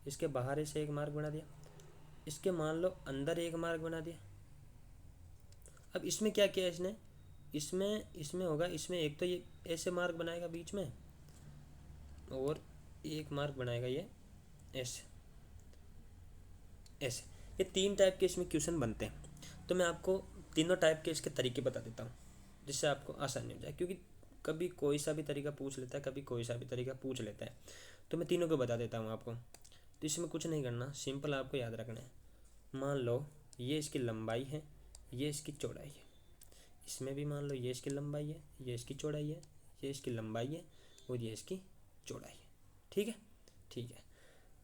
इसके बाहर ऐसे एक मार्ग बना दिया, इसके मान लो अंदर एक मार्ग बना दिया। अब इसमें क्या किया इसने, इसमें होगा, इसमें एक तो ये ऐसे मार्ग बनाएगा बीच में, और एक मार्ग बनाएगा ये ऐसे ऐसे। ये 3 टाइप के इसमें क्वेश्चन बनते हैं। तो मैं आपको तीनों टाइप के इसके तरीके बता देता हूँ। जिससे आपको आसानी हो जाए, क्योंकि कभी कोई सा भी तरीका पूछ लेता है, कभी कोई सा भी तरीका पूछ लेता है। तो मैं तीनों को बता देता हूँ आपको। तो इसमें कुछ नहीं करना, सिंपल आपको याद रखना है। मान लो ये इसकी लंबाई है, ये इसकी चौड़ाई है। इसमें भी मान लो ये इसकी लंबाई है, ये इसकी चौड़ाई है, ये इसकी लंबाई है और ये इसकी चौड़ाई है। ठीक है, ठीक है।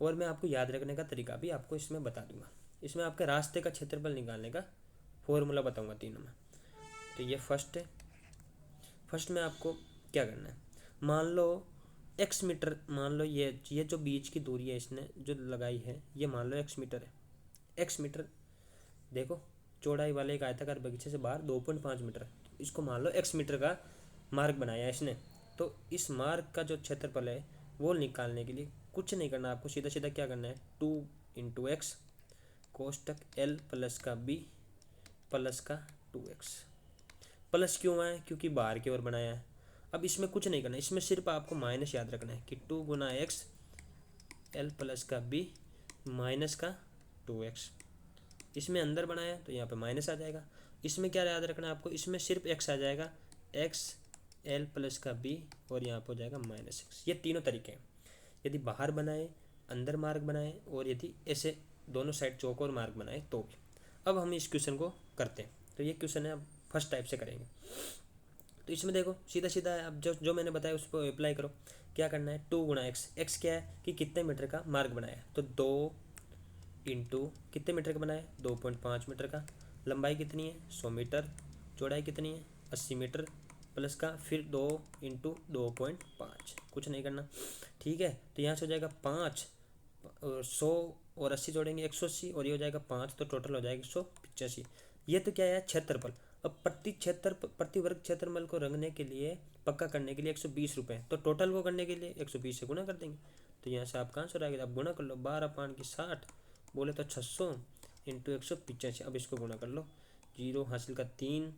और मैं आपको याद रखने का तरीका भी आपको इसमें बता दूंगा। इसमें आपके रास्ते का क्षेत्रफल निकालने का फॉर्मूला बताऊंगा तीनों में। तो ये फर्स्ट है। फर्स्ट में आपको क्या करना है, मान लो x मीटर, मान लो ये जो बीच की दूरी है इसने जो लगाई है, ये मान लो x मीटर है। x मीटर, देखो चौड़ाई वाले एक आयताकार बगीचे से बाहर 2.5 मीटर, इसको मान लो x मीटर का मार्ग बनाया है इसने। तो इस मार्ग का जो क्षेत्रफल है वो निकालने के लिए कुछ नहीं करना, आपको सीधा सीधा क्या करना है, 2 × x कोष्टक l प्लस का b प्लस का 2x। प्लस क्यों आया, क्योंकि बाहर की ओर बनाया है। अब इसमें कुछ नहीं करना, इसमें सिर्फ आपको माइनस याद रखना है कि 2 × x l प्लस का b माइनस का 2x। इसमें अंदर बनाया तो यहाँ पे माइनस आ जाएगा। इसमें क्या याद रखना है आपको, इसमें सिर्फ x आ जाएगा, x l प्लस का b और यहाँ पर हो जाएगा -x। ये तीनों तरीके हैं, यदि बाहर बनाए, अंदर मार्ग बनाए और यदि ऐसे दोनों साइड चौकोर मार्ग बनाए तो भी। अब हम इस क्वेश्चन को करते हैं। तो ये क्वेश्चन है, अब फर्स्ट टाइप से करेंगे। तो इसमें देखो सीधा सीधा है, अब जो मैंने बताया उसको अप्लाई करो। क्या करना है, 2 × x। x क्या है कि कितने मीटर का मार्ग बनाया, तो 2 × कितने मीटर का बनाया, 2.5 मीटर का। लंबाई कितनी है, 100 मीटर। चौड़ाई कितनी है, 80 मीटर। प्लस का फिर 2 × 2.5, कुछ नहीं करना। ठीक है, तो यहाँ से हो जाएगा 5 और 100 और 80 जोड़ेंगे 180 और ये हो जाएगा 5, तो टोटल हो जाएगा 185। ये तो क्या है, क्षेत्रफल। अब प्रति वर्ग क्षेत्रफल को रंगने के लिए, पक्का करने के लिए 120 रुपये, तो टोटल को करने के लिए 120 से गुना कर देंगे। तो यहाँ से आपका आंसर आएगा। अब गुना कर लो, 12×5 = 60, बोले तो 600 × 185। अब इसको गुना कर लो, 0 हासिल का 3,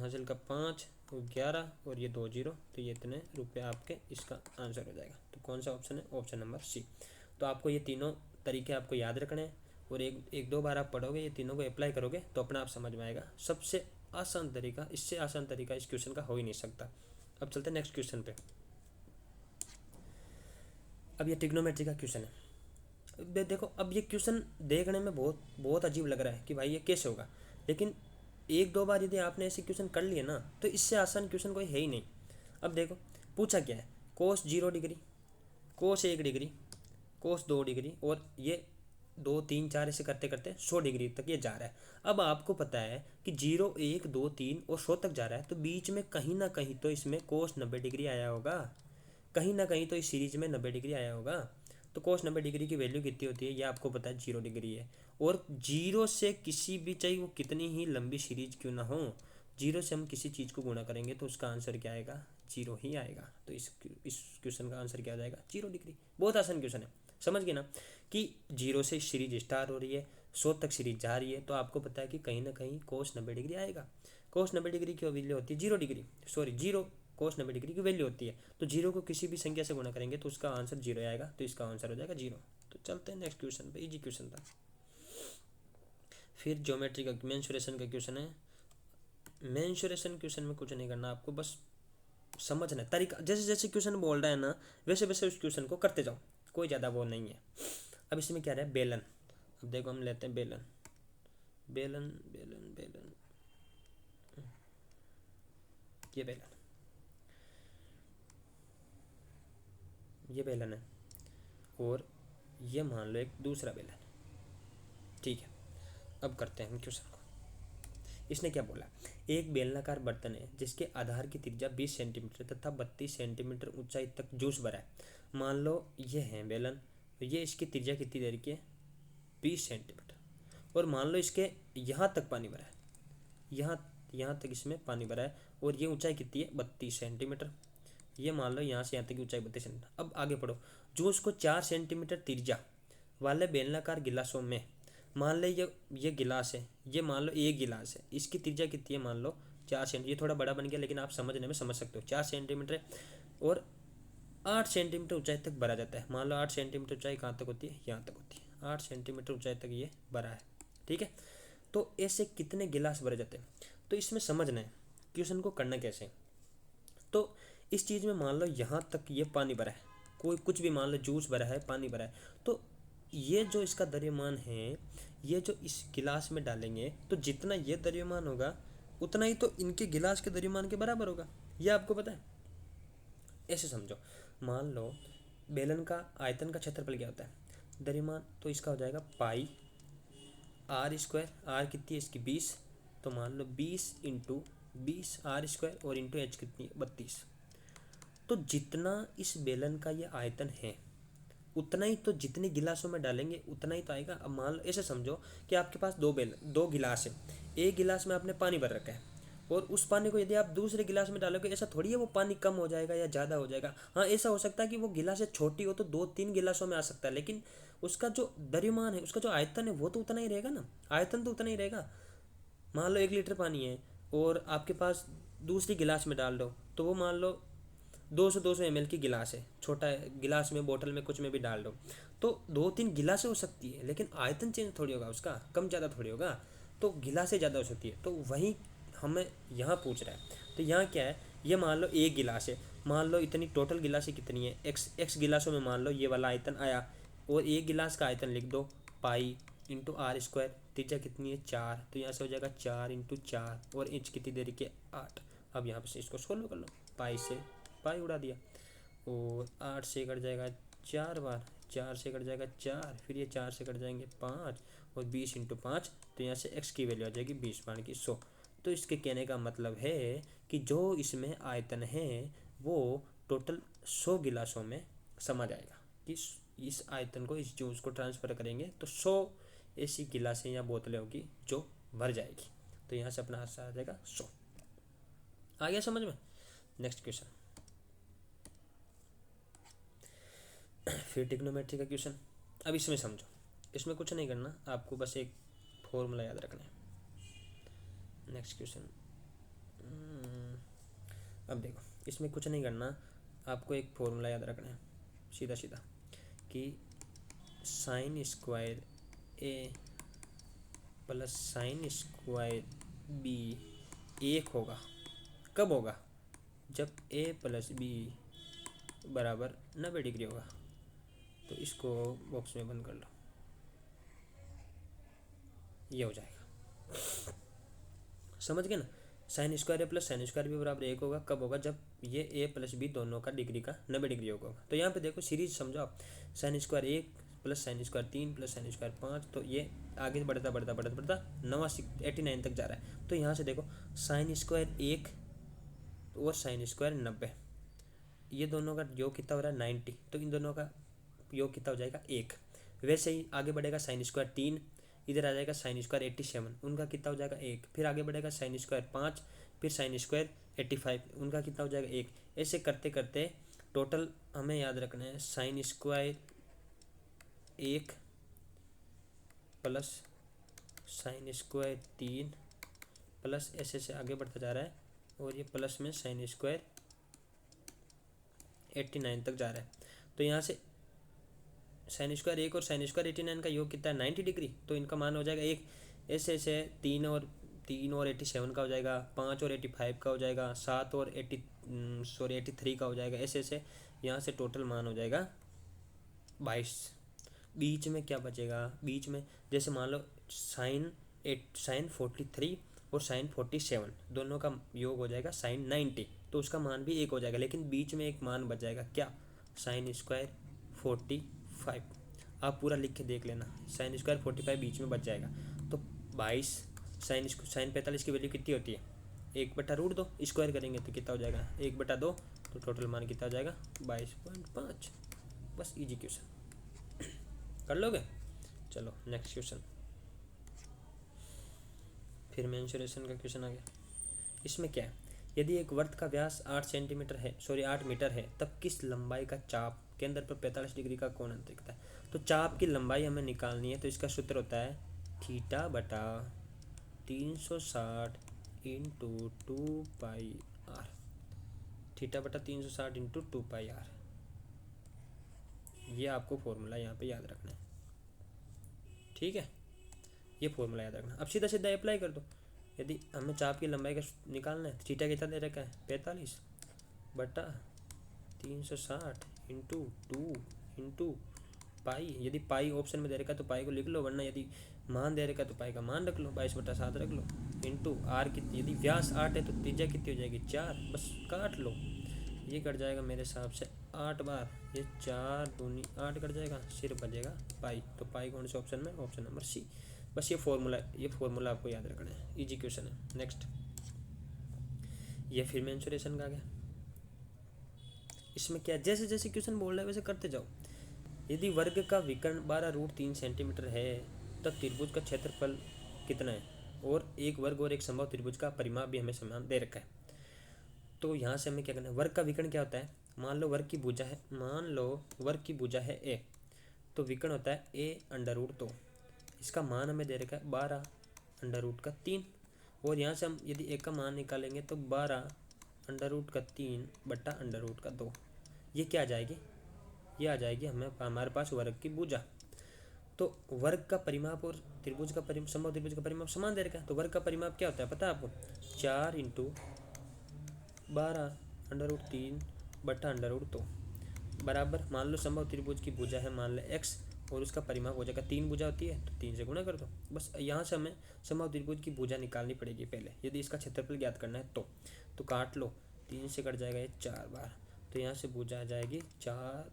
हासिल का 5 और 11 और ये 2 0, तो ये इतने रुपये आपके इसका आंसर हो जाएगा। तो कौन सा ऑप्शन है, ऑप्शन नंबर सी। तो आपको ये तीनों तरीके आपको याद रखने हैं और एक दो बार आप पढ़ोगे, ये तीनों को अप्लाई करोगे तो अपना आप समझ में आएगा। सबसे आसान तरीका, इससे आसान तरीका इस क्वेश्चन का हो ही नहीं सकता। अब चलते हैं नेक्स्ट क्वेश्चन पे। अब ये ट्रिग्नोमेट्री का क्वेश्चन है। देखो अब ये क्वेश्चन देखने में बहुत अजीब लग रहा है कि भाई ये कैसे होगा, लेकिन एक दो बार यदि आपने ऐसे क्वेश्चन कर लिए ना तो इससे आसान क्वेश्चन कोई है ही नहीं। अब देखो पूछा क्या है, कोस 0 डिग्री, कोस 1 डिग्री, कोस 2 डिग्री और ये 2 3 4 ऐसे करते करते 100 डिग्री तक ये जा रहा है। अब आपको पता है कि 0 1 2 3 और 100 तक जा रहा है, तो बीच में कहीं ना कहीं तो इसमें कोस 90 डिग्री आया होगा, कहीं ना कहीं तो इस सीरीज में 90 डिग्री आया होगा। तो कोस 90 डिग्री की वैल्यू कितनी होती है, ये आपको पता है 0 डिग्री है। और 0 से किसी भी, चाहे वो कितनी ही लंबी सीरीज क्यों ना हो, 0 से हम किसी चीज़ को गुणा करेंगे तो उसका आंसर क्या आएगा, 0 ही आएगा। तो इस क्वेश्चन का आंसर क्या आ जाएगा, 0 डिग्री। बहुत आसान क्वेश्चन है, समझ गए ना कि 0 से सीरीज स्टार्ट हो रही है, 100 तक सीरीज जा रही है, तो आपको पता है कि कहीं ना कहीं कोस 90 डिग्री आएगा। कोस 90 डिग्री की वैल्यू होती है 0 डिग्री, सॉरी 0 कोस 90 डिग्री की वैल्यू होती है। तो 0 को किसी भी संख्या से गुणा करेंगे तो उसका आंसर 0 आएगा, तो इसका आंसर हो जाएगा 0। तो चलते हैं नेक्स्ट क्वेश्चन पे, इजी क्वेश्चन था। फिर ज्योमेट्री का मेंसुरेशन का क्वेश्चन है। मेंसुरेशन क्वेश्चन में कुछ नहीं करना, आपको बस समझना है तरीका, जैसे जैसे क्वेश्चन बोल रहा है ना वैसे वैसे उस क्वेश्चन को करते जाओ, कोई ज़्यादा वो नहीं है। अब इसमें क्या रहा है, बेलन। अब देखो हम लेते हैं बेलन, बेलन बेलन बेलन, ये बेलन, ये बेलन है और ये मान लो एक दूसरा बेलन, ठीक है। अब करते हैं हम क्वेश्चन को। इसने क्या बोला, एक बेलनाकार बर्तन है जिसके आधार की त्रिज्या 20 सेंटीमीटर तथा 32 सेंटीमीटर ऊंचाई तक जूस भरा है। मान लो ये है बेलन, ये इसकी त्रिज्या कितनी देर की है, 20 सेंटीमीटर, और मान लो इसके यहाँ तक पानी भरा है, यहाँ तक इसमें पानी भरा है और ये ऊंचाई कितनी है, 32 सेंटीमीटर। ये मान लो यहाँ से यहाँ तक की ऊंचाई 32 सेंटीमीटर। अब आगे पढ़ो, जो उसको 4 सेंटीमीटर त्रिज्या वाले बेलनाकार गिलासों में, मान ले ये गिलास है, ये मान लो एक गिलास है, इसकी त्रिज्या कितनी है, मान लो 4 सेंटीमीटर। ये थोड़ा बड़ा बन गया लेकिन आप समझने में समझ सकते हो, 4 सेंटीमीटर और 8 सेंटीमीटर ऊंचाई तक भरा जाता है। मान लो 8 सेंटीमीटर ऊंचाई कहाँ तक होती है, यहाँ तक होती है, 8 सेंटीमीटर ऊंचाई तक ये भरा है, ठीक है। तो ऐसे कितने गिलास भरे जाते हैं, तो इसमें समझना है क्वेश्चन को करना कैसे। तो इस चीज़ में मान लो यहाँ तक ये पानी भरा है, कोई कुछ भी मान लो जूस भरा है, पानी भरा है, तो ये जो इसका द्रव्यमान है, ये जो इस गिलास में डालेंगे तो जितना ये द्रव्यमान होगा उतना ही तो इनके गिलास के द्रव्यमान के बराबर होगा, ये आपको पता है। ऐसे समझो, मान लो बेलन का आयतन का क्षेत्रफल क्या होता है, द्रव्यमान, तो इसका हो जाएगा पाई आर स्क्वायर, आर कितनी है इसकी 20, तो मान लो 20 इंटू 20 आर स्क्वायर और इंटू एच कितनी है 32। तो जितना इस बेलन का ये आयतन है उतना ही तो जितने गिलासों में डालेंगे उतना ही तो आएगा। अब मान लो ऐसे समझो कि आपके पास दो गिलास है, एक गिलास में आपने पानी भर रखा है और उस पानी को यदि आप दूसरे गिलास में डालोगे, ऐसा थोड़ी है वो पानी कम हो जाएगा या ज़्यादा हो जाएगा। हाँ, ऐसा हो सकता है कि वो गिलास छोटी हो तो 2-3 गिलासों में आ सकता है, लेकिन उसका जो द्रव्यमान है, उसका जो आयतन है वो तो उतना ही रहेगा ना, आयतन तो उतना ही रहेगा। मान लो 1 लीटर पानी है और आपके पास दूसरी गिलास में डाल दो, तो वो मान लो 200 ml की गिलास है, छोटा गिलास में, बोतल में, कुछ में भी डाल दो, तो 2-3 गिलासें हो सकती है, लेकिन आयतन चेंज थोड़ी होगा उसका, कम ज़्यादा थोड़ी होगा, तो गिलासें ज़्यादा हो सकती है। तो वही हमें यहाँ पूछ रहा है। तो यहाँ क्या है, ये मान लो एक गिलास है, मान लो इतनी टोटल गिलासें कितनी है, एक्स गिलासों में मान लो ये वाला आयतन आया, और एक गिलास का आयतन लिख दो पाई इंटू आर स्क्वायर, त्रिज्या कितनी है 4, तो यहाँ से हो जाएगा 4 इंटू 4 और इंच कितनी देरी के 8। अब यहाँ से इसको सोल्व कर लो, पाई से पाई उड़ा दिया और 8 से कट जाएगा 4 बार, 4 से कट जाएगा 4, फिर ये 4 से कट जाएंगे 5 और 20 इंटू 5, तो यहाँ से x की वैल्यू आ जाएगी 20/100। तो इसके कहने का मतलब है कि जो इसमें आयतन है वो टोटल 100 गिलासों में समा जाएगा, कि इस आयतन को, इस जूस को ट्रांसफ़र करेंगे तो 100 ऐसी गिलासें या बोतलें होगी जो भर जाएगी। तो यहाँ से अपना आंसर आ जाएगा 100। आ गया समझ में। नेक्स्ट क्वेश्चन, फिर ट्रिग्नोमेट्री का क्वेश्चन। अब इसमें समझो, इसमें कुछ नहीं करना, आपको बस एक फॉर्मूला याद रखना है। नेक्स्ट क्वेश्चन, अब देखो इसमें कुछ नहीं करना, आपको एक फॉर्मूला याद रखना है सीधा सीधा, कि साइन स्क्वायर ए प्लस साइन स्क्वायर बी 1 होगा। कब होगा, जब a प्लस बी बराबर 90 डिग्री होगा। तो इसको बॉक्स में बंद कर लो, ये हो जाएगा, समझ गए ना। साइन स्क्वायर ए प्लस साइन स्क्वायर बी बराबर 1 होगा, कब होगा, जब ये a प्लस बी दोनों का डिग्री का 90 डिग्री होगा। तो यहाँ पे देखो सीरीज समझो आप, sine square 1 plus sine square 3 plus sine square 5, तो ये आगे बढ़ता बढ़ता बढ़ता बढ़ता 89 तक जा रहा है। तो यहाँ से देखो साइन स्क्वायर 1 और साइन स्क्वायर 90, ये दोनों का योग कितना हो रहा है 90, तो इन दोनों का योग कितना हो जाएगा 1। वैसे ही आगे बढ़ेगा साइन स्क्वायर 3, इधर आ जाएगा साइन स्क्वायर 87, उनका कितना हो जाएगा 1। फिर आगे बढ़ेगा साइन स्क्वायर 5, फिर साइन स्क्वायर 85, उनका कितना हो जाएगा 1। ऐसे करते करते टोटल हमें याद रखना है sine square 1 plus sine square 3 plus ऐसे से आगे बढ़ता जा रहा है, और ये प्लस में साइन स्क्वायर 89 तक जा रहा है। तो यहाँ से साइन स्क्वायर 1 और साइन स्क्वायर 89 का योग कितना है 90 डिग्री, तो इनका मान हो जाएगा 1। ऐसे ऐसे 3 और 87 का हो जाएगा, 5 और 85 का हो जाएगा, 7 और 83 का हो जाएगा। ऐसे ऐसे यहाँ से टोटल मान हो जाएगा 22। बीच में क्या बचेगा, बीच में जैसे मान लो साइन 43 और साइन 47 दोनों का योग हो जाएगा साइन 90, तो उसका मान भी 1 हो जाएगा, लेकिन बीच में एक मान बच जाएगा, क्या, साइन स्क्वायर 45। आप पूरा लिख के देख लेना, साइन स्क्वायर 45 बीच में बच जाएगा। तो 22 साइन 45 की वैल्यू कितनी होती है, 1/√2, स्क्वायर करेंगे तो कितना हो जाएगा 1/2, तो टोटल मान कितना हो जाएगा 22.5। बस इजी क्वेश्चन कर लोगे। चलो नेक्स्ट क्वेश्चन, फिर मेंसुरेशन का क्वेश्चन आ गया। इसमें क्या है, यदि एक वृत्त का व्यास 8 मीटर है, तब किस लंबाई का चाप केंद्र पर 45 डिग्री का कोण दिखता है। तो चाप की लंबाई हमें निकालनी है, तो इसका सूत्र होता है थीटा बटा 360 इंटू 2πr, थीटा बटा 360 इंटू 2πr। ये आपको फॉर्मूला यहाँ पे याद रखना है, ठीक है, ये फॉर्मूला याद रखना। अब सीधा सीधा अप्लाई कर दो, यदि हमें चाप की लंबाई का निकालना है, थीटा कितना दे रखा है 45 बटा 360 इंटू 2 इंटू पाई। यदि पाई ऑप्शन में दे रखा है तो पाई को लिख लो, वरना यदि मान दे रखा है तो पाई का मान रख लो, 22/7 रख लो, इंटू आर कितनी, यदि व्यास 8 है तो त्रिज्या कितनी हो जाएगी 4, बस काट लो। ये कट जाएगा मेरे हिसाब से 8 बार, ये 4 दूनी 8 कट जाएगा, सिर्फ बचेगा पाई। तो पाई कौन से ऑप्शन में, ऑप्शन नंबर सी। बस ये फॉर्मूला आपको याद रखना है, इजी क्वेश्चन है। नेक्स्ट, ये फिर मेंसुरेशन का आ गया। इसमें क्या, जैसे जैसे क्वेश्चन बोल रहा है वैसे करते जाओ। यदि वर्ग का विकर्ण 12√3 सेंटीमीटर है तब त्रिभुज का क्षेत्रफल कितना है, और एक वर्ग और एक समबाहु त्रिभुज का परिमाप भी हमें समान दे रखा है। तो यहाँ से हमें क्या करना है, वर्ग का विकर्ण क्या होता है, मान लो वर्ग की भुजा है ए, तो विकर्ण होता है a√2। इसका मान हमें दे रखा है 12√3, और यहाँ से हम यदि एक का मान निकालेंगे तो 12√3 बटा √2। ये क्या आ जाएगी, ये आ जाएगी हमारे पास वर्ग की भुजा। तो वर्ग का परिमाप और त्रिभुज का समबाहु त्रिभुज का परिमाप समान दे रखा है। तो वर्ग का परिमाप क्या होता है पता है आपको, 4 × 12√3 बटा √2 बराबर, मान लो समबाहु त्रिभुज की भुजा है मान लो x, और उसका परिमाप हो जाएगा 3 भुजा होती है तो 3 से गुणा कर दो। बस यहाँ से हमें समबाहु त्रिभुज की भुजा निकालनी पड़ेगी पहले, यदि इसका क्षेत्रफल ज्ञात करना है तो काट लो, 3 से कट जाएगा ये 4 बार, तो यहाँ से भुजा आ जाएगी 4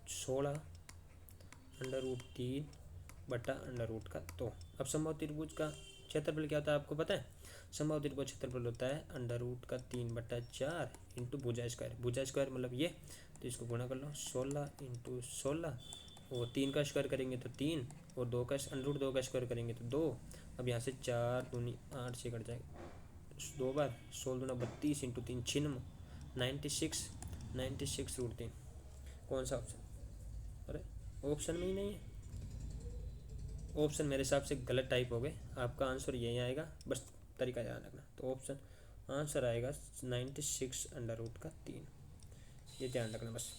16 √3 बटा √2। अब समबाहु त्रिभुज का क्षेत्रफल क्या होता है आपको पता है, समबाहु त्रिभुज क्षेत्रफल होता है √3/4 इंटू भुजा स्क्वायर। भुजा स्क्वायर मतलब ये, तो इसको गुणा कर लो 16 × 16, और 3 का स्क्वायर करेंगे तो 3, और 2 का √2 का स्क्वायर करेंगे तो 2। अब यहाँ से 4 दूनी 8 से कट जाएगा 2 बार, 16 दूना 32 इंटू 3 96 96√3। कौन सा ऑप्शन, अरे ऑप्शन में ही नहीं है, ऑप्शन मेरे हिसाब से गलत टाइप हो गए। आपका आंसर यही आएगा, बस तरीका याद रखना। तो ऑप्शन आंसर आएगा 96√3, ये ध्यान रखना। बस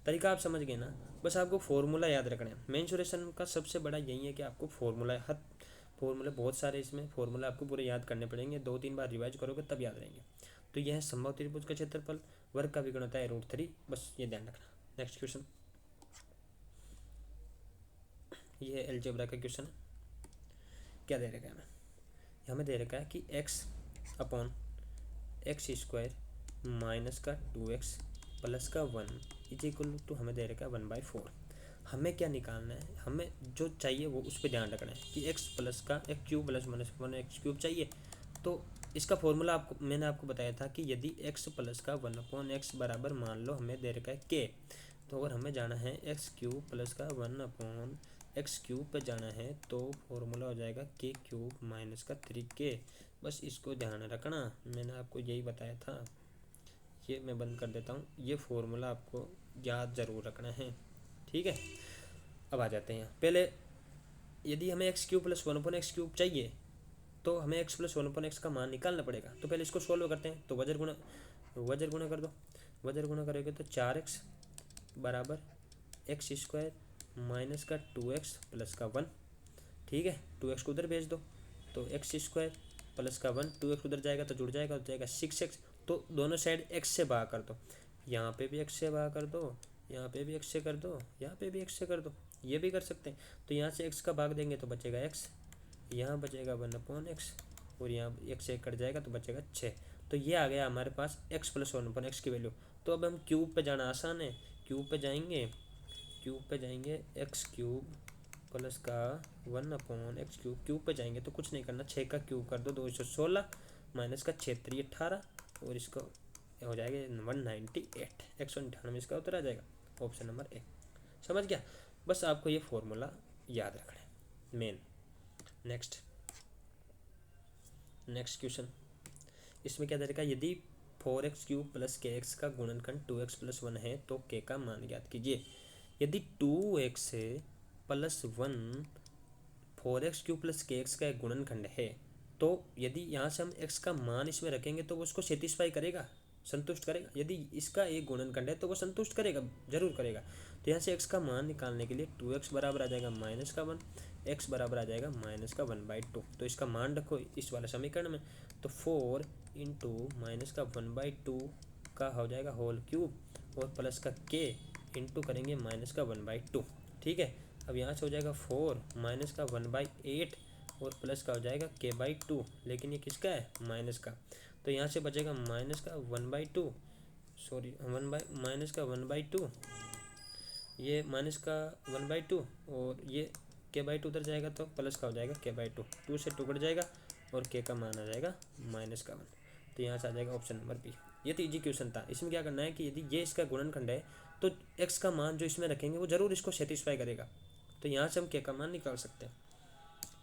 तरीका आप समझ गए ना, बस आपको फॉर्मूला याद रखना है। मेंसुरेशन का सबसे बड़ा यही है कि आपको फॉर्मूला बहुत सारे, इसमें फॉर्मूला आपको पूरे याद करने पड़ेंगे, 2-3 बार रिवाइज करोगे तब याद रहेंगे। तो यह है समबाहु त्रिभुज का क्षेत्रफल, वर्ग का विकर्ण होता है √3, बस ये ध्यान रखना। नेक्स्ट क्वेश्चन, ये अलजेब्रा का क्वेश्चन है। क्या दे रखा है हमें दे रखा है कि x/(x² माइनस का 2x प्लस का 1 = हमें दे रखा है 1/4। हमें क्या निकालना है, हमें जो चाहिए वो उस पर ध्यान रखना है कि x प्लस का x³ प्लस -1x³ चाहिए। तो इसका फॉर्मूला मैंने आपको बताया था कि यदि x प्लस का 1/x बराबर, मान लो हमें दे रखा है k, तो अगर हमें जाना है x³ प्लस का 1/x³ पे जाना है तो फॉर्मूला हो जाएगा k³ माइनस का 3k। बस इसको ध्यान रखना, मैंने आपको यही बताया था। ये मैं बंद कर देता हूँ, ये फॉर्मूला आपको याद ज़रूर रखना है, ठीक है। अब आ जाते हैं यहाँ, पहले यदि हमें x³ प्लस 1/x³ चाहिए तो हमें x प्लस 1/x का मान निकालना पड़ेगा। तो पहले इसको सोल्व करते हैं। तो वजर गुणा कर दो, वजर गुणा करोगे तो 4x बराबर x² माइनस का 2x प्लस का 1, ठीक है। 2x को उधर भेज दो, तो x² प्लस का 1, 2x उधर जाएगा तो जुड़ जाएगा, तो जाएगा 6x। तो दोनों साइड x से भाग कर दो, यहाँ पे भी x से भाग कर दो, यहाँ पे भी x से कर दो, यहाँ पे भी x से कर दो, ये भी कर सकते हैं। तो यहाँ से x का भाग देंगे तो बचेगा x, यहाँ बचेगा 1/x, और यहाँ x से कट जाएगा तो बचेगा 6। तो ये आ गया हमारे पास x प्लस 1/x की वैल्यू। तो अब हम क्यूब पे जाना आसान है, क्यूब पे जाएंगे x³ प्लस का 1/x³, क्यूब पे जाएंगे तो कुछ नहीं करना, 6 का क्यूब कर दो 216 माइनस का 6 3 18, और इसका हो जाएगा 198, 198 इसका उत्तर आ जाएगा, ऑप्शन नंबर ए। समझ गया, बस आपको ये फॉर्मूला याद रखना है मेन। नेक्स्ट क्वेश्चन, इसमें क्या दे रखा है, यदि 4x³ प्लस kx का गुणनखंड 2x प्लस 1 है तो k का मान ज्ञात कीजिए। यदि 2x plus 1 4x³ plus kx का एक गुणनखंड है, तो यदि यहाँ से हम x का मान इसमें रखेंगे तो वो उसको सेटिस्फाई करेगा, संतुष्ट करेगा। यदि इसका एक गुणनखंड है तो वो संतुष्ट करेगा, जरूर करेगा। तो यहाँ से x का मान निकालने के लिए 2x बराबर आ जाएगा -1, x बराबर आ जाएगा -1/2। तो इसका मान रखो इस वाले समीकरण में, तो 4 इंटू -1/2 का हो जाएगा होल क्यूब और प्लस का k इंटू करेंगे -1/2। ठीक है, अब यहाँ से हो जाएगा 4 -1/8 और प्लस का हो जाएगा k/2, लेकिन ये किसका है, माइनस का। तो यहाँ से बचेगा -1/2, सॉरी -1/2, ये -1/2 और ये k/2 उधर जाएगा तो प्लस का हो जाएगा k/2, 2 से टुकड़ जाएगा और k का मान आ जाएगा -1। तो यहाँ से आ जाएगा ऑप्शन नंबर बी। ये तो इजी क्वेश्चन था। इसमें क्या करना है कि यदि ये इसका गुणनखंड है तो x का मान जो इसमें रखेंगे वो ज़रूर इसको सेटिस्फाई करेगा। तो यहाँ से हम k का मान निकाल सकते हैं।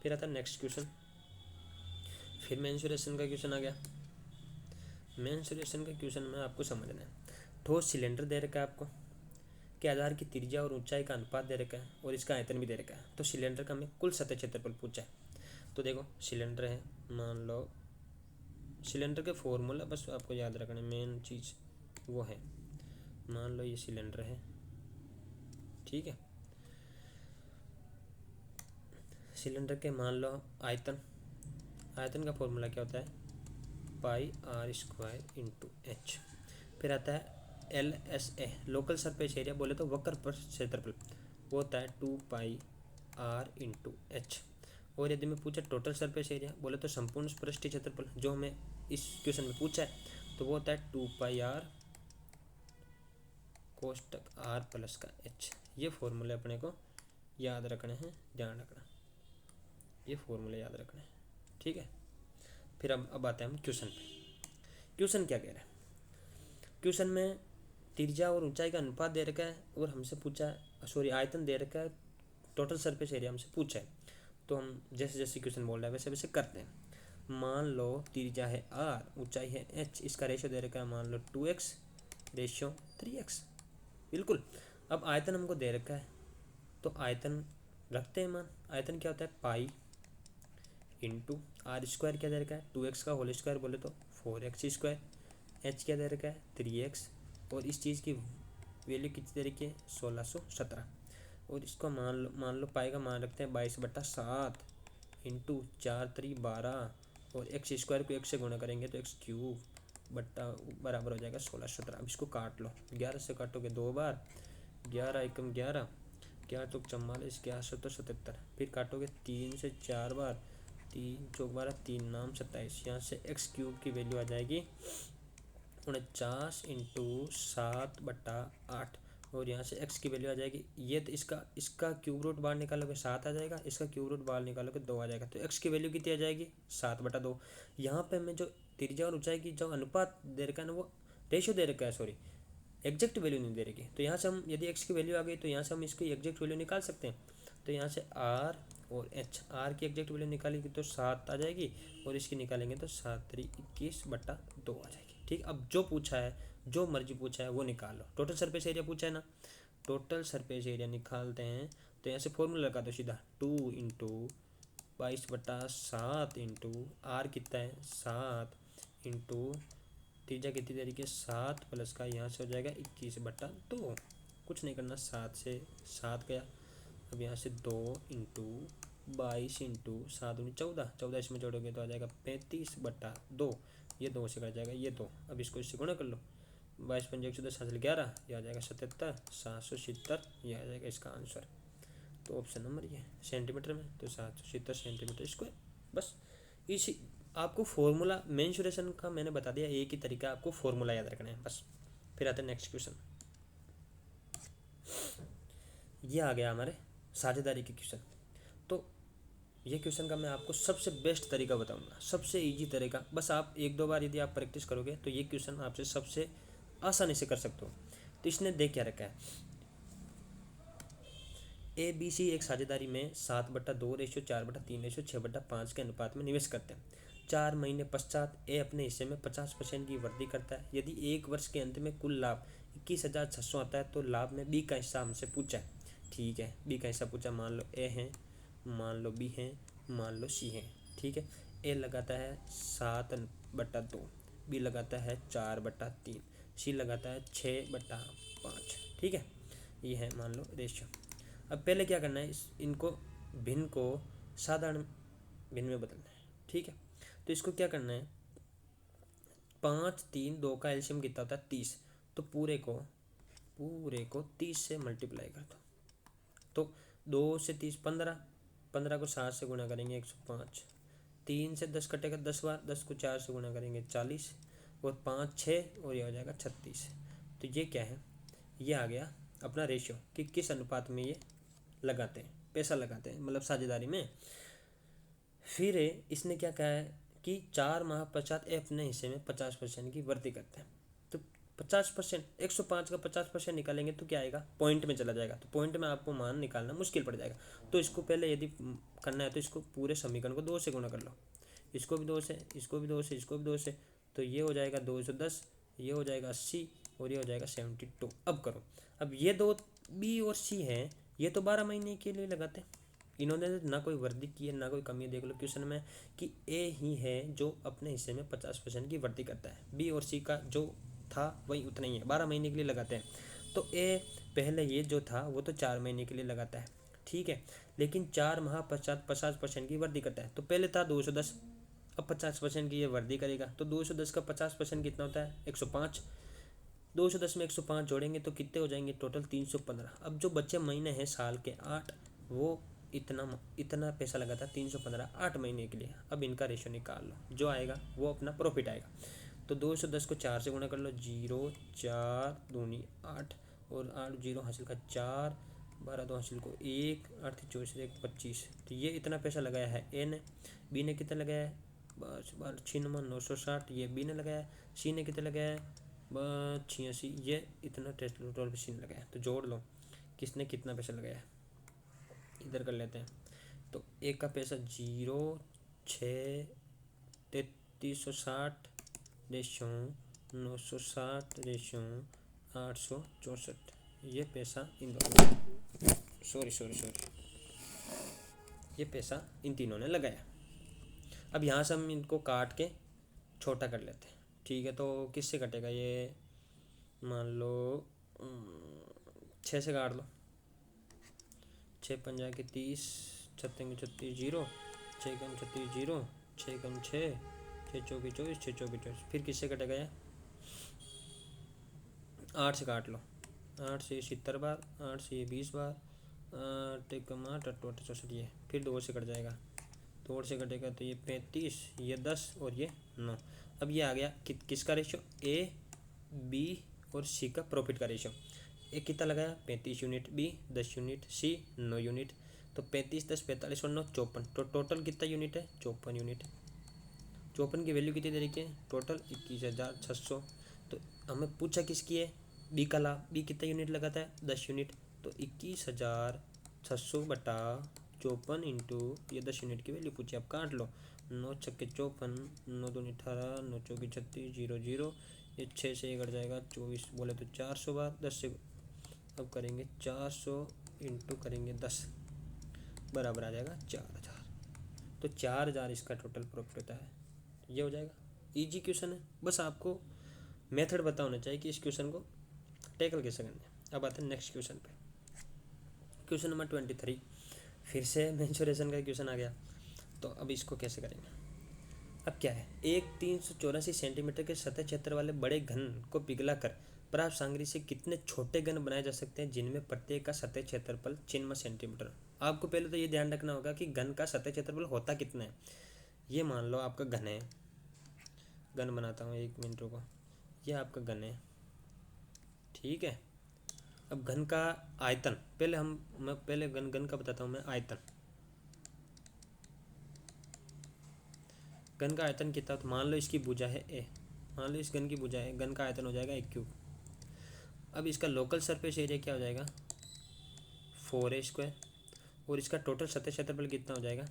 फिर आता है नेक्स्ट क्वेश्चन, फिर मेंसुरेशन का क्वेश्चन आ गया। मेंसुरेशन का क्वेश्चन में आपको समझना है, ठोस सिलेंडर दे रखा है आपको, के आधार की त्रिज्या और ऊंचाई का अनुपात दे रखा है और इसका आयतन भी दे रखा है। तो सिलेंडर का हमें कुल सतह क्षेत्रफल पूछा है। तो देखो सिलेंडर है, मान लो सिलेंडर के फॉर्मूला बस आपको याद रखना है, मेन चीज़ वो है, मान लो ये सिलेंडर है, ठीक है। सिलेंडर के मान लो आयतन, आयतन का फॉर्मूला क्या होता है, πr² × h। फिर आता है LSA, लोकल सरफेस एरिया, बोले तो वक्र पर क्षेत्रफल, वो होता है 2πr × h। और यदि मैं पूछा टोटल सरफेस एरिया, बोले तो संपूर्ण पृष्ठीय क्षेत्रफल, जो हमें इस क्वेश्चन में पूछा है, तो वो होता है 2πr कोष्टक r प्लस का h। ये फॉर्मूले अपने को याद रखने हैं, ध्यान रखना, ये फॉर्मूले याद रखने हैं, ठीक है। फिर अब आते हैं हम क्वेश्चन पे। क्वेश्चन क्या कह रहा है, क्वेश्चन में त्रिज्या और ऊंचाई का अनुपात दे रखा है और हमसे पूछा है, सॉरी आयतन दे रखा है, टोटल सरफेस एरिया हमसे पूछा है। तो हम जैसे जैसे क्वेश्चन बोल रहा है वैसे वैसे करते हैं। मान लो त्रिज्या है r, ऊंचाई है h, इसका रेशो दे रखा है मान लो 2x रेशो 3x, बिल्कुल। अब आयतन हमको दे रखा है, तो आयतन रखते हैं मान। आयतन क्या होता है, पाई इंटू r² क्या दे रखा है, 2x का होल स्क्वायर, बोले तो 4x², h क्या दे रखा है 3x, और इस चीज़ की वैल्यू कितनी दे रखी है 1617। और इसको मान लो पाई का मान रखते हैं 22/7 इंटू 4×3=12 और x² को 1 से गुणा करेंगे तो x³ बट्टा बराबर हो जाएगा 1617। अब इसको काट लो, 11 से काटोगे 2 बार, 11 एकम 11, 11 तो 44, 11 7 77, फिर काटोगे 3 से 4 बार, 3 चौक 12, 3 नाम 27। यहाँ से x³ की वैल्यू आ जाएगी 49 इंटू 7/8 और यहाँ से x की वैल्यू आ जाएगी, ये तो इसका क्यूब रूट बाहर निकालोगे 7 आ जाएगा, इसका क्यूब रूट बाहर निकालोगे 2 आ जाएगा। तो x की वैल्यू कितनी आ जाएगी 7/2। यहाँ पे हमें जो त्रिज्या और ऊंचाई की जो अनुपात दे रखा है ना, वो रेशियो दे रखा है, सॉरी एग्जैक्ट वैल्यू नहीं दे रखी। तो यहाँ से हम यदि x की वैल्यू आ गई तो यहाँ से हम इसकी एग्जैक्ट वैल्यू निकाल सकते हैं। तो यहाँ से r और h, r की एग्जैक्ट वैल्यू निकालेंगे तो 7 आ जाएगी और इसकी निकालेंगे तो 7×3=21/2 आ जाएगी। ठीक, अब जो पूछा है, जो मर्जी पूछा है वो निकाल लो। टोटल सरफेस एरिया पूछा है ना, टोटल सरफेस एरिया निकालते हैं। तो यहाँ से फॉर्मूला लगा दो सीधा, 2 इंटू 22/7 इंटू r कितना है 7 इंटू त्रिज्या कितनी तरीके 7 प्लस का यहाँ से हो जाएगा 21/2। कुछ नहीं करना, 7 से 7 गया। अब यहाँ से 2 इंटू 22 इंटू 7 14, 14 इसमें जोड़ोगे तो आ जाएगा 35/2। ये 2 से कट जाएगा, ये 2। अब इसको इससे गुणा कर लो, 22 पंजे 14, 7×11, ये आ जाएगा 77, 770, ये आ जाएगा इसका आंसर। तो ऑप्शन नंबर ये सेंटीमीटर में, तो 770 सेंटीमीटर स्क्वायर। बस इसी आपको फॉर्मूला मेंसुरेशन का मैंने बता दिया, एक ही तरीका आपको फॉर्मूला याद रखना है बस। फिर आता है नेक्स्ट क्वेश्चन, ये आ गया हमारे साझेदारी के क्वेश्चन। तो ये क्वेश्चन का मैं आपको सबसे बेस्ट तरीका बताऊंगा, सबसे इजी तरीका। बस आप 1-2 बार यदि आप प्रैक्टिस करोगे तो ये क्वेश्चन आपसे सबसे आसानी से कर सकते हो। तो इसने देख क्या रखा है, ABC एक साझेदारी में 7/2 रेशो 4/3 रेशो 6/5 के अनुपात में निवेश करते हैं। 4 महीने पश्चात ए अपने हिस्से में 50% की वृद्धि करता है। यदि 1 वर्ष के अंत में कुल लाभ 21,600 आता है तो लाभ में बी का हिस्सा हमसे पूछा है। ठीक है, बी का हिस्सा पूछा, मान लो ए है, मान लो बी है, मान लो सी है। ठीक है, ए लगाता है 7/2, बी लगाता है 4/3, सी लगाता है 6/5। ठीक है, ये है मान लो रेशियो। अब पहले क्या करना है, इनको भिन्न को साधारण भिन्न में बदलना है। ठीक है, तो इसको क्या करना है, 5 3 2 का एलसीएम कितना होता है 30, तो पूरे को 30 से मल्टीप्लाई कर दो। तो 2 से 30 15, 15 को 7 से गुणा करेंगे 105, 3 से 10 कटेगा 10 बार, 10 को 4 से गुणा करेंगे 40, और 5 6 और ये हो जाएगा 36। तो ये क्या है, ये आ गया अपना रेशियो कि किस अनुपात में ये लगाते हैं, पैसा लगाते हैं, मतलब साझेदारी में। फिर इसने क्या कहा है कि 4 माह पश्चात अपने हिस्से में 50% की वृद्धि करते हैं। तो 50%, 105 का 50% निकालेंगे तो क्या आएगा, पॉइंट में चला जाएगा। तो पॉइंट में आपको मान निकालना मुश्किल पड़ जाएगा। तो इसको पहले यदि करना है तो इसको पूरे समीकरण को 2 से गुणा कर लो, इसको भी 2 से, इसको भी 2 से, इसको भी 2 से, तो ये हो जाएगा 210, ये हो जाएगा 80 और ये हो जाएगा 72। अब करो, अब ये दो बी और सी हैं, ये तो 12 महीने के लिए लगाते हैं। इन्होंने ना कोई वृद्धि की है ना कोई कमी है। देख लो क्वेश्चन में कि ए ही है जो अपने हिस्से में 50% की वृद्धि करता है, बी और सी का जो था वही उतना ही है, 12 महीने के लिए लगाते हैं। तो ए पहले ये जो था वो तो 4 महीने के लिए लगाता है, ठीक है, लेकिन 4 माह पश्चात 50% की वृद्धि करता है। तो पहले था 210, अब 50% की ये वृद्धि करेगा। तो 210 का 50% कितना होता है 105, 210 में 105 जोड़ेंगे तो कितने हो जाएंगे टोटल 315। अब जो बच्चे महीने हैं साल के 8, वो इतना पैसा लगा था 315 8 महीने के लिए। अब इनका रेशो निकाल लो, जो आएगा वो अपना प्रॉफिट आएगा। तो 210 को 4 से गुणा कर लो, 0 4 दूनी 8 और 8 0 हासिल का 4, 12 2 हासिल को 1, 8 24 1 25। तो ये इतना पैसा लगाया है ए ने। बी ने कितना लगाया है 96 960, ये बी ने लगाया है। सी ने कितना लगाया है 86, ये इतना टेस्ट टोटल पे सी ने लगाया। तो जोड़ लो किसने कितना पैसा लगाया है, इधर कर लेते हैं। तो एक का पैसा 0 6 3360 रेशो 960 रेशो 864, ये पैसा इन दोनों सॉरी ये पैसा इन तीनों ने लगाया। अब यहाँ से हम इनको काट के छोटा कर लेते हैं, ठीक है। तो किससे कटेगा ये, मान लो 6 से काट लो, 6 पंजा के 30, 36 36 0, 6 कम 36 0, 6 कम 6, 6 चौकी 24, 6 चौकी 24। फिर किससे कटेगा ये 8 से काट लो, 8 से 70 बार, 8 से 20 बार, 8 कम 8 8 64, ये फिर 2 से कट जाएगा, 2 से कटेगा तो ये 35, ये 10 और ये 9। अब ये आ गया किसका रेशो, ए बी और सी का प्रॉफिट का रेशो। ए कितना लगाया 35 यूनिट, बी 10 यूनिट, सी 9 यूनिट। तो 35 10 45 और 9 54, तो टोटल कितना यूनिट है 54 यूनिट। 54 की वैल्यू कितनी दे रखी है टोटल 21,600। तो हमें पूछा किसकी है, बी का लाभ, बी कितना यूनिट लगाता है 10 यूनिट। तो 21,600 बटा 54 इंटू ये 10 यूनिट की वैल्यू पूछी। अब काट लो, 9 छक्के 54, 9 दूनी 18, 9 चौकी 36 0 0, ये 6 से कट जाएगा 24, बोले तो 400 बार, 10 से अब करेंगे 400 इंटू करेंगे 10 बराबर आ जाएगा 4000। तो 4000 इसका टोटल प्रॉफिट होता है। ये हो जाएगा, इजी क्वेश्चन है, बस आपको मेथड पता होना चाहिए कि इस क्वेश्चन को टैकल कैसे करना है। अब आते हैं नेक्स्ट क्वेश्चन पे, क्वेश्चन नंबर 23। फिर से मेंसुरेशन का क्वेश्चन आ गया। तो अब इसको कैसे करेंगे, अब क्या है, एक 384 सेंटीमीटर के सतह क्षेत्र वाले बड़े घन को पिघला कर प्राप्त सामग्री से कितने छोटे घन बनाए जा सकते हैं जिनमें प्रत्येक का सतह क्षेत्रफल 6 सेंटीमीटर। आपको पहले तो ये ध्यान रखना होगा कि घन का सतह क्षेत्रफल होता कितना है। ये मान लो आपका घन है, घन बनाता हूँ 1 मिनट रुको, ये आपका घन है, ठीक है। अब घन का आयतन पहले मैं पहले घन का बताता हूँ मैं आयतन। घन का आयतन कितना, तो मान लो इसकी भुजा है ए, मान लो इस घन की भुजा है, घन का आयतन हो जाएगा 1 क्यूब। अब इसका लोकल सरफेस एरिया क्या हो जाएगा 4a² और इसका टोटल सतह क्षेत्रफल कितना हो जाएगा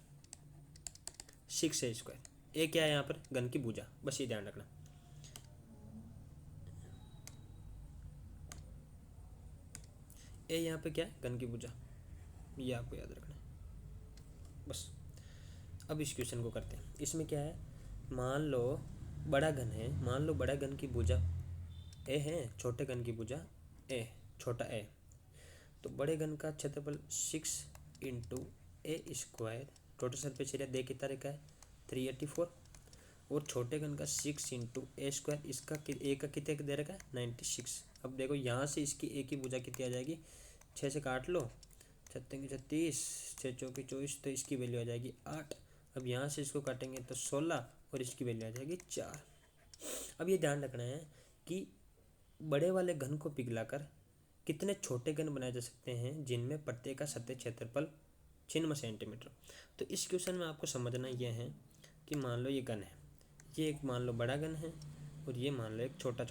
6a²। ए क्या है यहाँ पर घन की भुजा, बस ये ध्यान रखना। ए यहाँ पे क्या है घन की भुजा, ये आपको याद रखना है बस। अब इस क्वेश्चन को करते हैं। इसमें क्या है, मान लो बड़ा घन है, मान लो बड़ा घन की भुजा ए है, छोटे घन की भुजा ए, छोटा ए। तो बड़े घन का क्षेत्रफल 6 इंटू ए स्क्वायर, टोटल सरफेस एरिया दे कितना रेखा है 384, और छोटे गन का 6 इंटू ए स्क्वायर, इसका ए का कितने दे रखा है 96। अब देखो यहाँ से इसकी ए की भुजा कितनी आ जाएगी, 6 से काट लो, 36 6 चौके 24, तो इसकी वैल्यू आ जाएगी 8। अब यहाँ से इसको काटेंगे तो 16 और इसकी वैल्यू आ जाएगी 4। अब ये ध्यान रखना है कि बड़े वाले घन को पिघलाकर कितने छोटे घन बनाए जा सकते हैं जिनमें प्रत्येक का सतह क्षेत्रफल 96 सेंटीमीटर। तो इस क्वेश्चन में आपको समझना यह है कि मान लो ये घन है, ये एक मान लो बड़ा घन है, और ये मान लो एक छोटे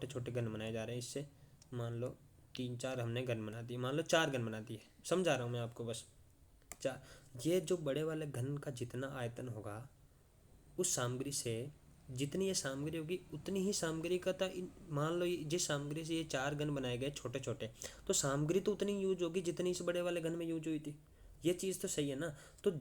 छोटे घन बनाए जा रहे हैं। इससे मान लो 3-4 हमने घन बना दिए, मान लो 4 घन बना दिए, समझा रहा हूँ मैं आपको बस 4। ये जो बड़े वाले घन का जितना आयतन होगा उस सामग्री से जितनी ये सामग्री होगी उतनी ही सामग्री का था। मान लो जिस सामग्री से ये 4 घन बनाए गए छोटे छोटे, तो सामग्री तो उतनी यूज होगी जितनी इस बड़े वाले घन में यूज हुई थी। ये चीज़ तो सही है ना। तो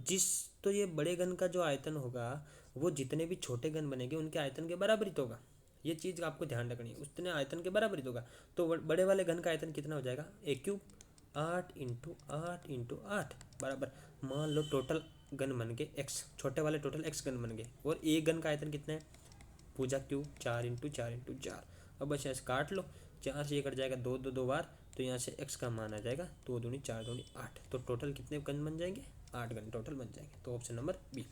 ये बड़े घन का जो आयतन होगा वो जितने भी छोटे घन बनेंगे उनके आयतन के बराबर ही तो होगा। ये चीज़ आपको ध्यान रखनी है, उतने आयतन के बराबर ही होगा। तो बड़े वाले घन का आयतन कितना हो जाएगा a क्यूब, 8 इंटू 8 इंटू 8 बराबर, मान लो टोटल घन बन गए x, छोटे वाले टोटल x घन बन गए, और एक घन का आयतन कितना है भुजा क्यूब 4 इंटू 4 इंटू 4। अब बस ऐसे काट लो, 4 से ये कट जाएगा 2 2 2 बार, तो यहाँ से x का मान आ जाएगा 2 दूनी 4 दूनी 8। तो टोटल कितने घन बन जाएंगे 8 घन टोटल बन जाएंगे। तो ऑप्शन नंबर बी,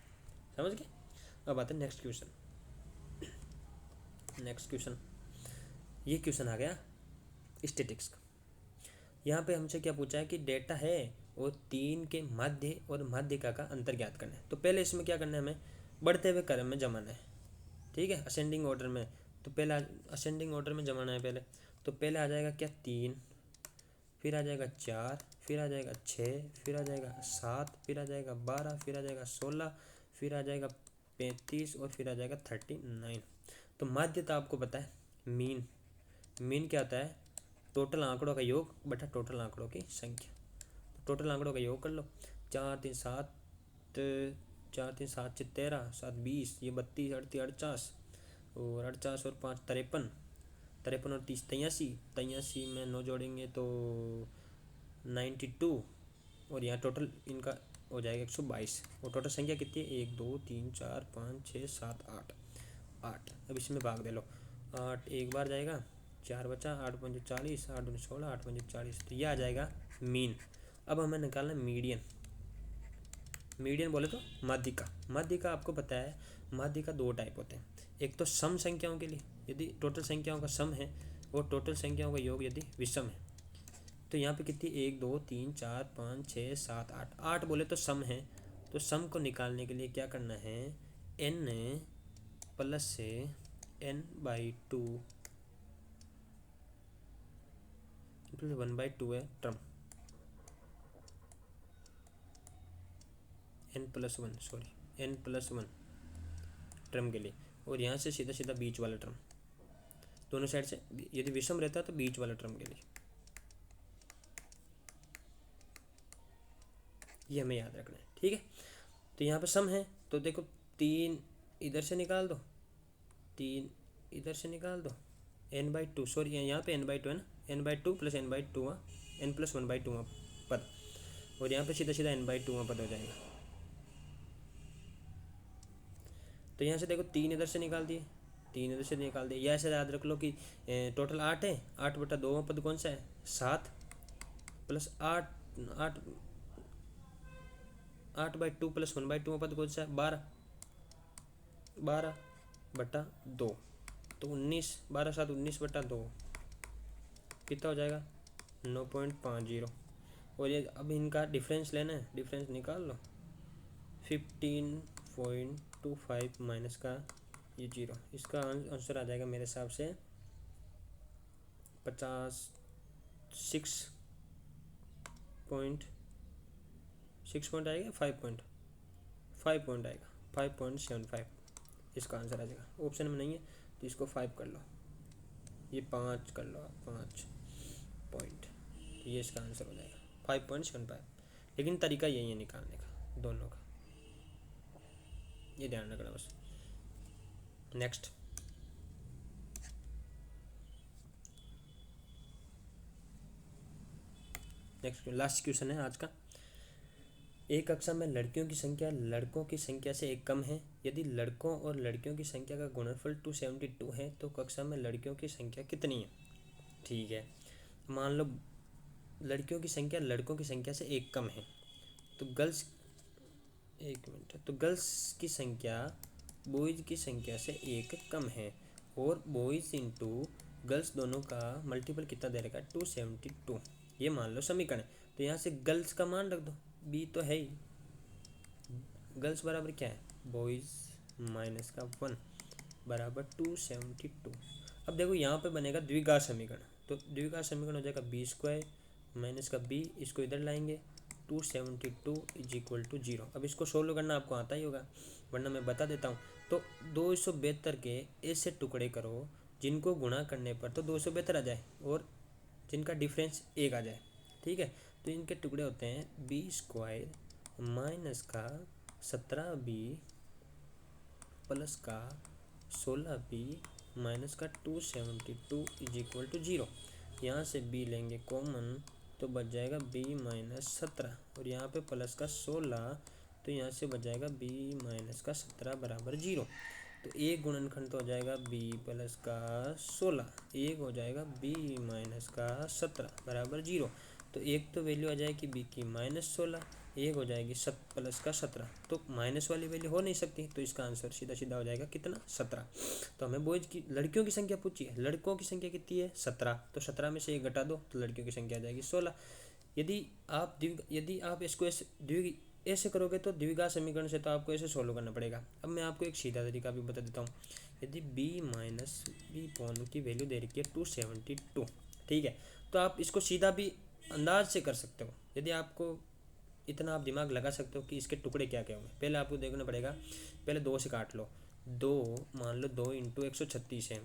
समझ गए। अब आते हैं नेक्स्ट क्वेश्चन। नेक्स्ट क्वेश्चन, ये क्वेश्चन आ गया स्टैटिक्स का। यहाँ पे हमसे क्या पूछा है कि डेटा है और 3 के माध्य और माध्यिका का अंतर ज्ञात करना है। तो पहले इसमें क्या करना है, हमें बढ़ते हुए क्रम में जमाना है, ठीक है, असेंडिंग ऑर्डर में। तो पहले असेंडिंग ऑर्डर में जमाना है पहले। तो पहले आ जाएगा क्या 3, फिर आ जाएगा 4, फिर आ जाएगा 6, फिर आ जाएगा 7, फिर आ जाएगा 12, फिर आ जाएगा 16, फिर आ जाएगा 35 और फिर आ जाएगा 39। तो माध्यता आपको पता है, मीन। मीन क्या होता है, टोटल आंकड़ों का योग बटा टोटल आंकड़ों की संख्या। तो टोटल आंकड़ों का योग कर लो, 4 3 7 4 3 7 6 13 7 20, ये 32 38 48, और 48 और 5 53, 53 और 30 83, 83 में 9 जोड़ेंगे तो 92, और यहाँ टोटल इनका हो जाएगा 122। और टोटल संख्या कितनी है 1 2 3 4 5 6 7 8 8। अब इसमें भाग दे लो, 8 एक बार जाएगा, 4 बचा, 8 पंजे 40, 8 दूनी 16, 8 पंजे 40, तो यह आ जाएगा मीन। अब हमें निकालना मीडियन। मीडियन बोले तो माध्यिका। माध्यिका आपको पता है, माध्यिका 2 टाइप होते हैं। एक तो सम संख्याओं के लिए, यदि टोटल संख्याओं का सम है और टोटल संख्याओं का योग यदि विषम है। तो यहाँ पे कितनी 1 2 3 4 5 6 7 8, 8 बोले तो सम है। तो सम को निकालने के लिए क्या करना है, n प्लस से n/2 प्लस 1/2 है टर्म, n+1 टर्म के लिए, और यहाँ से सीधा सीधा बीच वाला टर्म, दोनों साइड से यदि विषम रहता है तो बीच वाला टर्म के लिए। ये हमें याद रखना है, ठीक है। तो यहाँ पे सम है, तो देखो 3 इधर से निकाल दो, 3 इधर से निकाल दो, n/2, सॉरी यहाँ पे n/2 है ना, n/2 प्लस n/2 n+1/2 पद, और यहाँ पे सीधा सीधा n/2 पद हो जाएगा। तो यहाँ से देखो 3 इधर से निकाल दिए, 3 इधर से निकाल दिए। या ऐसे याद रख लो कि टोटल 8 है, 8/2 पद कौन सा है 7, प्लस 8/2 प्लस 1/2 पद कौन सा है 12/2, तो 19, 12 7 19/2 कितना हो जाएगा 9.50। और ये अब इनका डिफरेंस लेना है, डिफरेंस निकाल लो, 15.25 माइनस का ये 0, इसका आंसर आ जाएगा मेरे हिसाब से 56 पॉइंट आएगा, 5 पॉइंट आएगा, 5.75 इसका आंसर आ जाएगा। ऑप्शन में नहीं है तो इसको 5 कर लो, ये 5 कर लो, 5 पॉइंट, तो ये इसका आंसर हो जाएगा 5.75। लेकिन तरीका यही है निकालने का दोनों का, ये ध्यान रखना बस। नेक्स्ट लास्ट क्वेश्चन है आज का। एक कक्षा में लड़कियों की संख्या लड़कों की संख्या से एक कम है। यदि लड़कों और लड़कियों की संख्या का गुणनफल 272 है तो कक्षा में लड़कियों की संख्या कितनी है। ठीक है, मान लो लड़कियों की संख्या लड़कों की संख्या से एक कम है, तो गर्ल्स, एक मिनट, तो गर्ल्स की संख्या बॉयज़ की संख्या से एक कम है, और बॉयज़ इंटू गर्ल्स दोनों का मल्टीपल कितना दे रखा है 272, ये मान लो समीकरण है। तो यहाँ से गर्ल्स का मान रख दो, बी तो है ही, गर्ल्स बराबर क्या है बॉयज़ माइनस का 1 बराबर 272। अब देखो यहाँ पे बनेगा द्विघात समीकरण, तो द्विघात समीकरण हो जाएगा बी स्क्वायर माइनस का बी, इसको इधर लाएंगे 272 इज इक्वल टू 0। अब इसको सोल्व करना आपको आता ही होगा, वरना मैं बता देता हूँ। तो 272 के ऐसे टुकड़े करो जिनको गुणा करने पर तो 272 आ जाए और जिनका डिफरेंस 1 आ जाए। ठीक है, तो इनके टुकड़े होते हैं बी स्क्वायर माइनस का 17b प्लस का 16b माइनस का 272 इज इक्वल टू 0। यहाँ से b लेंगे कॉमन तो बच जाएगा b माइनस 17 और यहाँ पे प्लस का 16, तो यहाँ से बच जाएगा b माइनस का 17 बराबर 0। तो एक गुणनखंड तो हो जाएगा b प्लस का 16, एक हो जाएगा b माइनस का 17 बराबर 0। तो एक तो वैल्यू आ जाएगी b की -16, एक हो जाएगी प्लस का 17, तो माइनस वाली वैल्यू हो नहीं सकती, तो इसका आंसर सीधा सीधा हो जाएगा कितना 17। तो हमें बॉयज़ की लड़कियों की संख्या पूछी है, लड़कों की संख्या कितनी है 17, तो 17 में से एक घटा दो तो लड़कियों की संख्या आ जाएगी 16। यदि आप इसको ऐसे करोगे तो द्विघात समीकरण से तो आपको ऐसे सोल्व करना पड़ेगा। अब मैं आपको एक सीधा तरीका भी बता देता हूँ। यदि b माइनस बी पॉन की वैल्यू दे रखी है 272, ठीक है, तो आप इसको सीधा भी अंदाज से कर सकते हो। यदि आपको इतना आप दिमाग लगा सकते हो कि इसके टुकड़े क्या क्या होंगे, पहले आपको देखना पड़ेगा, पहले 2 से काट लो, 2 मान लो 2 इंटू 136 है,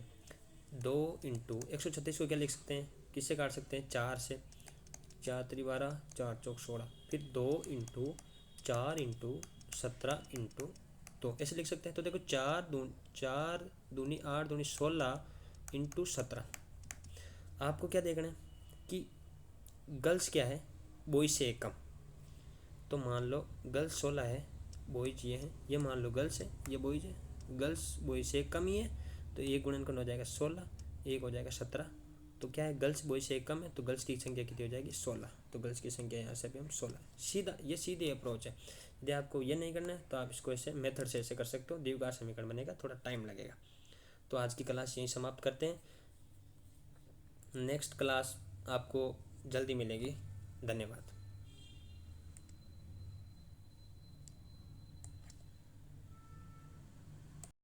2 इंटू 136 को क्या लिख सकते हैं, किससे काट सकते हैं 4 से, 4 3 12 4 चौक 16, फिर 2 इंटू 4 इंटू 17 इंटू 2 ऐसे लिख सकते हैं। तो देखो 4 दूनी 8 दूनी 16 इंटू 17। आपको क्या देखना है कि गर्ल्स क्या है बॉयज़ से एक कम, तो मान लो गर्ल्स 16 है, बॉयज़ ये है, ये मान लो गर्ल्स है, ये बॉयज़ है, गर्ल्स बॉयज़ से एक कम ही है, तो एक गुणनखंड हो जाएगा 16, एक हो जाएगा 17। तो क्या है गर्ल्स बॉयज़ से एक कम है, तो गर्ल्स की संख्या कितनी हो जाएगी 16, तो गर्ल्स की संख्या यहाँ से भी हम 16। सीधा ये सीधी अप्रोच है। यदि आपको ये नहीं करना है तो आप इसको ऐसे मेथड से ऐसे कर सकते हो, द्विघात समीकरण बनेगा, थोड़ा टाइम लगेगा। तो आज की क्लास यहीं समाप्त करते हैं, नेक्स्ट क्लास आपको जल्दी मिलेगी। धन्यवाद।